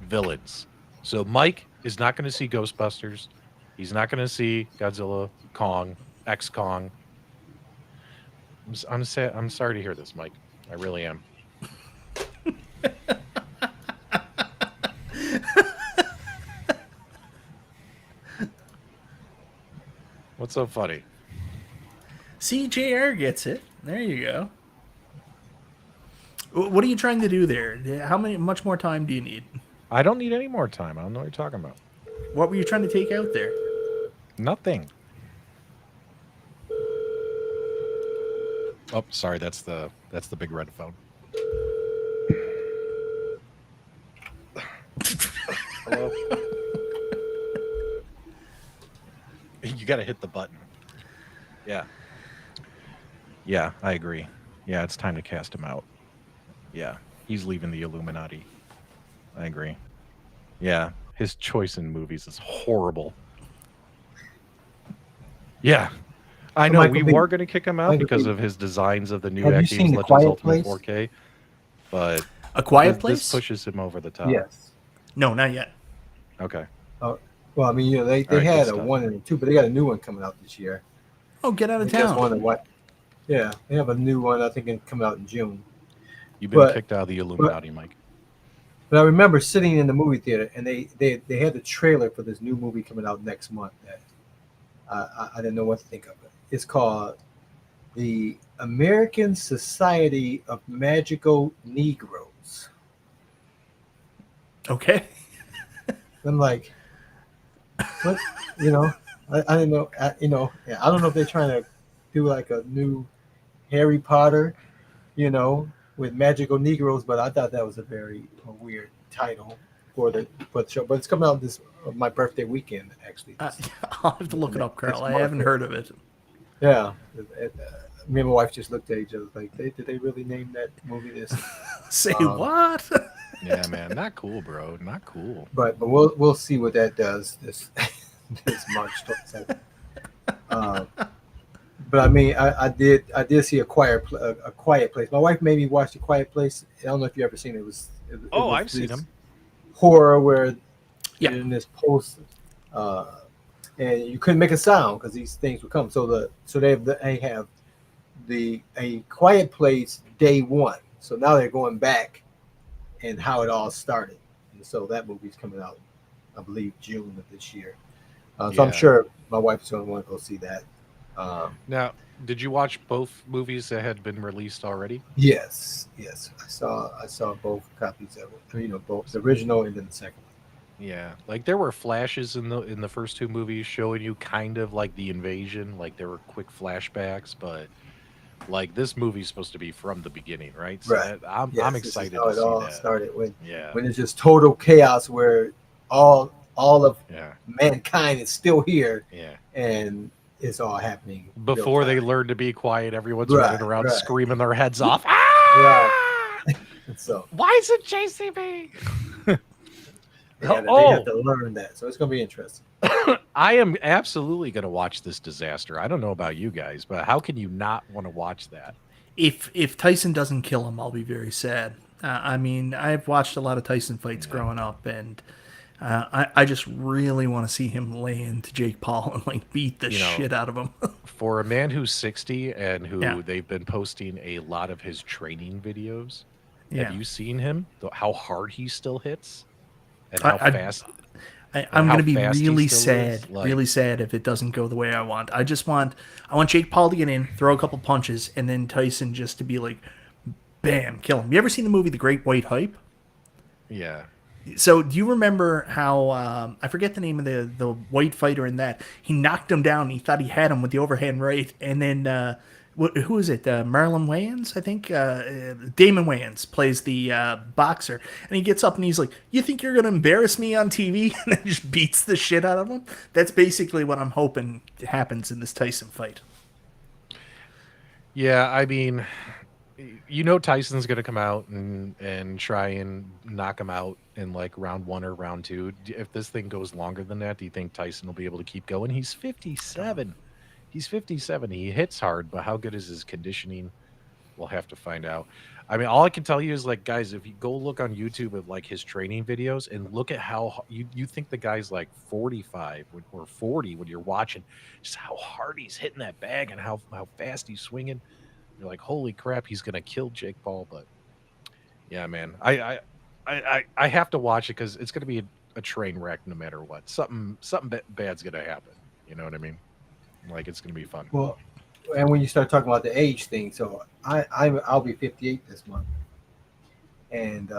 villains. So, Mike is not going to see Ghostbusters. He's not going to see Godzilla, Kong, X-Kong. I'm sorry to hear this, Mike. I really am. What's so funny? CJR gets it. There you go. What are you trying to do there? Much more time do you need? I don't need any more time. I don't know what you're talking about. What were you trying to take out there? Nothing. Oh, sorry. That's the big red phone. Hello. You got to hit the button. Yeah. Yeah, I agree. Yeah, it's time to cast him out. Yeah, he's leaving the Illuminati. I agree. Yeah, his choice in movies is horrible. Yeah, I know. We were going to kick him out because of his designs of the new Have you Games seen The Legends Quiet Ultimate Place? 4K, but A Quiet Place? this pushes him over the top. Yes. No, not yet. Okay. Well, I mean, you know, they All right, had good a stuff. 1 and a 2, but they got a new one coming out this year. Oh, get out of That's town. one of what? Yeah, they have a new one. I think coming out in June. You've been But- kicked out of the Illuminati, Mike. But I remember sitting in the movie theater, and they had the trailer for this new movie coming out next month. That I didn't know what to think of it. It's called the American Society of Magical Negroes. Okay. I'm like, what? You know, I didn't know. I don't know if they're trying to do like a new Harry Potter, you know, with magical Negroes, but I thought that was a very weird title for the show. But it's coming out this my birthday weekend, actually. I'll have to look it up, Carl. I Next haven't month. heard of it. Yeah, me and my wife just looked at each other like, did they really name that movie this? Say what? Yeah, man, not cool, bro. Not cool. But we'll see what that does this March 27th. But I mean, I did see a quiet place. My wife made me watch the Quiet Place. I don't know if you ever seen it. It was I've seen this him. horror where Yeah. in this post, and you couldn't make a sound because these things would come. So they have a Quiet Place day 1. So now they're going back and how it all started. And so that movie's coming out, I believe, June of this year. So Yeah. I'm sure my wife's going to want to go see that. Now, did you watch both movies that had been released already? Yes. I saw both copies of it. You know, both the original and then the second one. Yeah, like there were flashes in the first two movies showing you kind of like the invasion, like there were quick flashbacks, but like this movie's supposed to be from the beginning, right? So Right. I'm Yes, this is excited how to it see all that. started when Yeah, it's just total chaos where all of yeah, mankind is still here yeah. and it's all happening real Before they time. learn to be quiet, everyone's Right, running around right. screaming their heads off. Ah! So Why is it chasing me? they have to learn that. So it's going to be interesting. I am absolutely going to watch this disaster. I don't know about you guys, but how can you not want to watch that? If Tyson doesn't kill him, I'll be very sad. I mean, I've watched a lot of Tyson fights growing up, and I just really want to see him lay into Jake Paul and like beat the shit out of him. For a man who's 60 and who Yeah. they've been posting a lot of his training videos, Yeah. have you seen him? How hard he still hits? And how I- fast? I'm how going to be fast he really still sad, is, like- really sad if it doesn't go the way I want. I want Jake Paul to get in, throw a couple punches, and then Tyson just to be like, bam, kill him. You ever seen the movie The Great White Hype? Yeah. So do you remember how I forget the name of the white fighter in that? He knocked him down. And he thought he had him with the overhand right, and then who is it? Marlon Wayans, I think. Damon Wayans plays the boxer, and he gets up and he's like, "You think you're gonna embarrass me on TV?" and then just beats the shit out of him. That's basically what I'm hoping happens in this Tyson fight. Yeah, I mean, Tyson's going to come out and try and knock him out in like round 1 or round 2. If this thing goes longer than that, do you think Tyson will be able to keep going? He's 57. He's 57. He hits hard, but how good is his conditioning? We'll have to find out. I mean, all I can tell you is, like, guys, if you go look on YouTube at like his training videos and look at how you think the guy's like 45 or 40 when you're watching, just how hard he's hitting that bag and how fast he's swinging. You're like, holy crap, he's gonna kill Jake Paul. But yeah, man, I have to watch it because it's gonna be a train wreck no matter what. Something bad's gonna happen. You know what I mean? Like, it's gonna be fun. Well, and when you start talking about the age thing, so I'll be 58 this month, and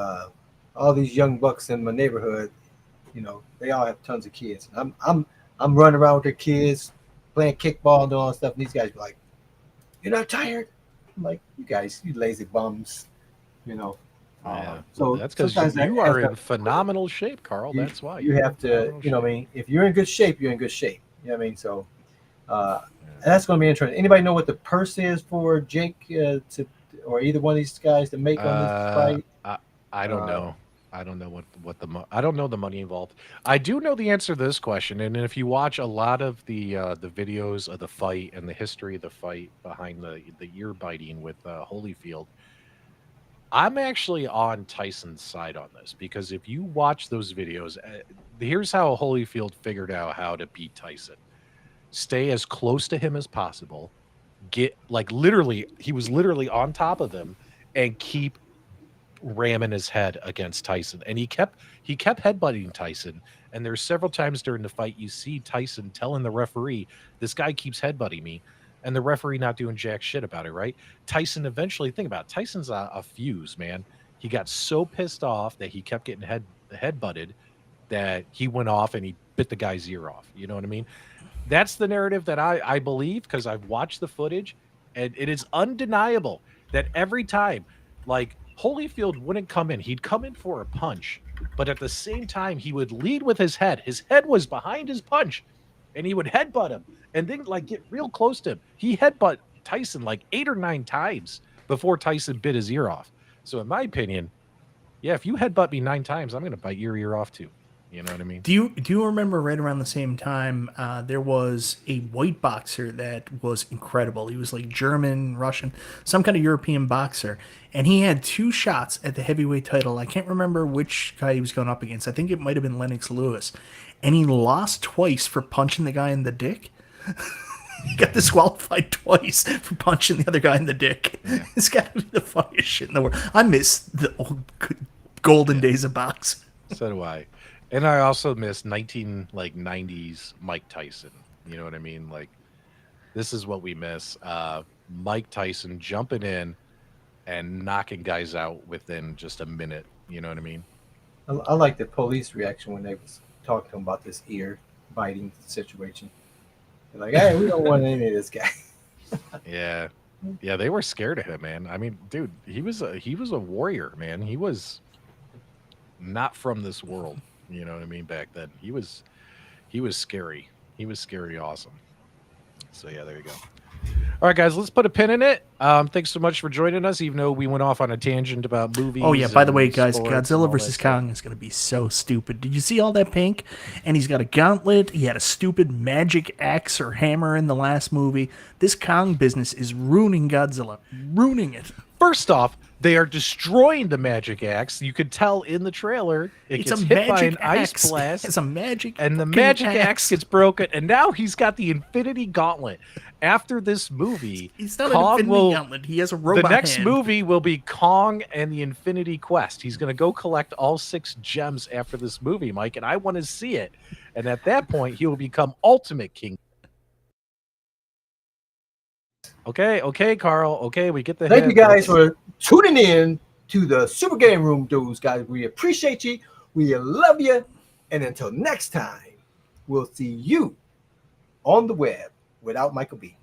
all these young bucks in my neighborhood, they all have tons of kids. I'm running around with their kids, playing kickball and doing all that stuff. And these guys be like, "You're not tired?" I'm like, "You guys, you lazy bums," Yeah. So that's because you are in phenomenal shape, Carl. That's why you have to, what I mean, if you're in good shape, you're in good shape. You know what I mean? So that's going to be interesting. Anybody know what the purse is for Jake or either one of these guys to make on this fight? I don't know. I don't know I don't know the money involved. I do know the answer to this question, and if you watch a lot of the videos of the fight and the history of the fight behind the ear biting with Holyfield, I'm actually on Tyson's side on this, because if you watch those videos, here's how Holyfield figured out how to beat Tyson: stay as close to him as possible, get he was literally on top of him, and keep ramming his head against Tyson. And he kept headbutting Tyson, and there's several times during the fight you see Tyson telling the referee, "This guy keeps headbutting me," and the referee not doing jack shit about it, right? Tyson eventually, think about it, Tyson's a fuse, man. He got so pissed off that he kept getting headbutted that he went off and he bit the guy's ear off. You know what I mean? That's the narrative that I believe, because I've watched the footage, and it is undeniable that every time, like, Holyfield wouldn't come in. He'd come in for a punch, but at the same time, he would lead with his head. His head was behind his punch, and he would headbutt him and then, like, get real close to him. He headbutt Tyson like 8 or 9 times before Tyson bit his ear off. So in my opinion, yeah, if you headbutt me 9 times, I'm going to bite your ear off too. You know what I mean? Do you remember right around the same time there was a white boxer that was incredible? He was like German, Russian, some kind of European boxer, and he had 2 shots at the heavyweight title. I can't remember which guy he was going up against. I think it might have been Lennox Lewis, and he lost twice for punching the guy in the dick. He got disqualified twice for punching the other guy in the dick. Yeah. It's got to be the funniest shit in the world. I miss the old golden days of boxing. So do I. And I also miss 90s Mike Tyson. You know what I mean? Like, this is what we miss. Mike Tyson jumping in and knocking guys out within just a minute. You know what I mean? I like the police reaction when they was talking to him about this ear biting situation. They're like, "Hey, we don't want any of this guy." Yeah, they were scared of him, man. I mean, dude, he was a warrior, man. He was not from this world. You know what I mean? Back then, he was scary. He was scary, awesome. So yeah, there you go. All right, guys, let's put a pin in it. Thanks so much for joining us, even though we went off on a tangent about movies. Oh yeah, by the way, guys, Godzilla vs. Kong is going to be so stupid. Did you see all that pink? And he's got a gauntlet. He had a stupid magic axe or hammer in the last movie. This Kong business is ruining Godzilla. Ruining it. First off, they are destroying the magic axe. You could tell in the trailer it gets hit by an ice blast. It's a magic and the magic axe gets broken, and now he's got the Infinity Gauntlet. After this movie, he's not an Infinity Gauntlet. He has a robot The next hand. movie will be Kong and the Infinity Quest. He's going to go collect all 6 gems after this movie, Mike, and I want to see it. And at that point, he will become Ultimate King. Okay, Carl. Okay, we get the Thank you guys for tuning in to the Super Game Room, dudes, guys. We appreciate you. We love you. And until next time, we'll see you on the web without Michael B.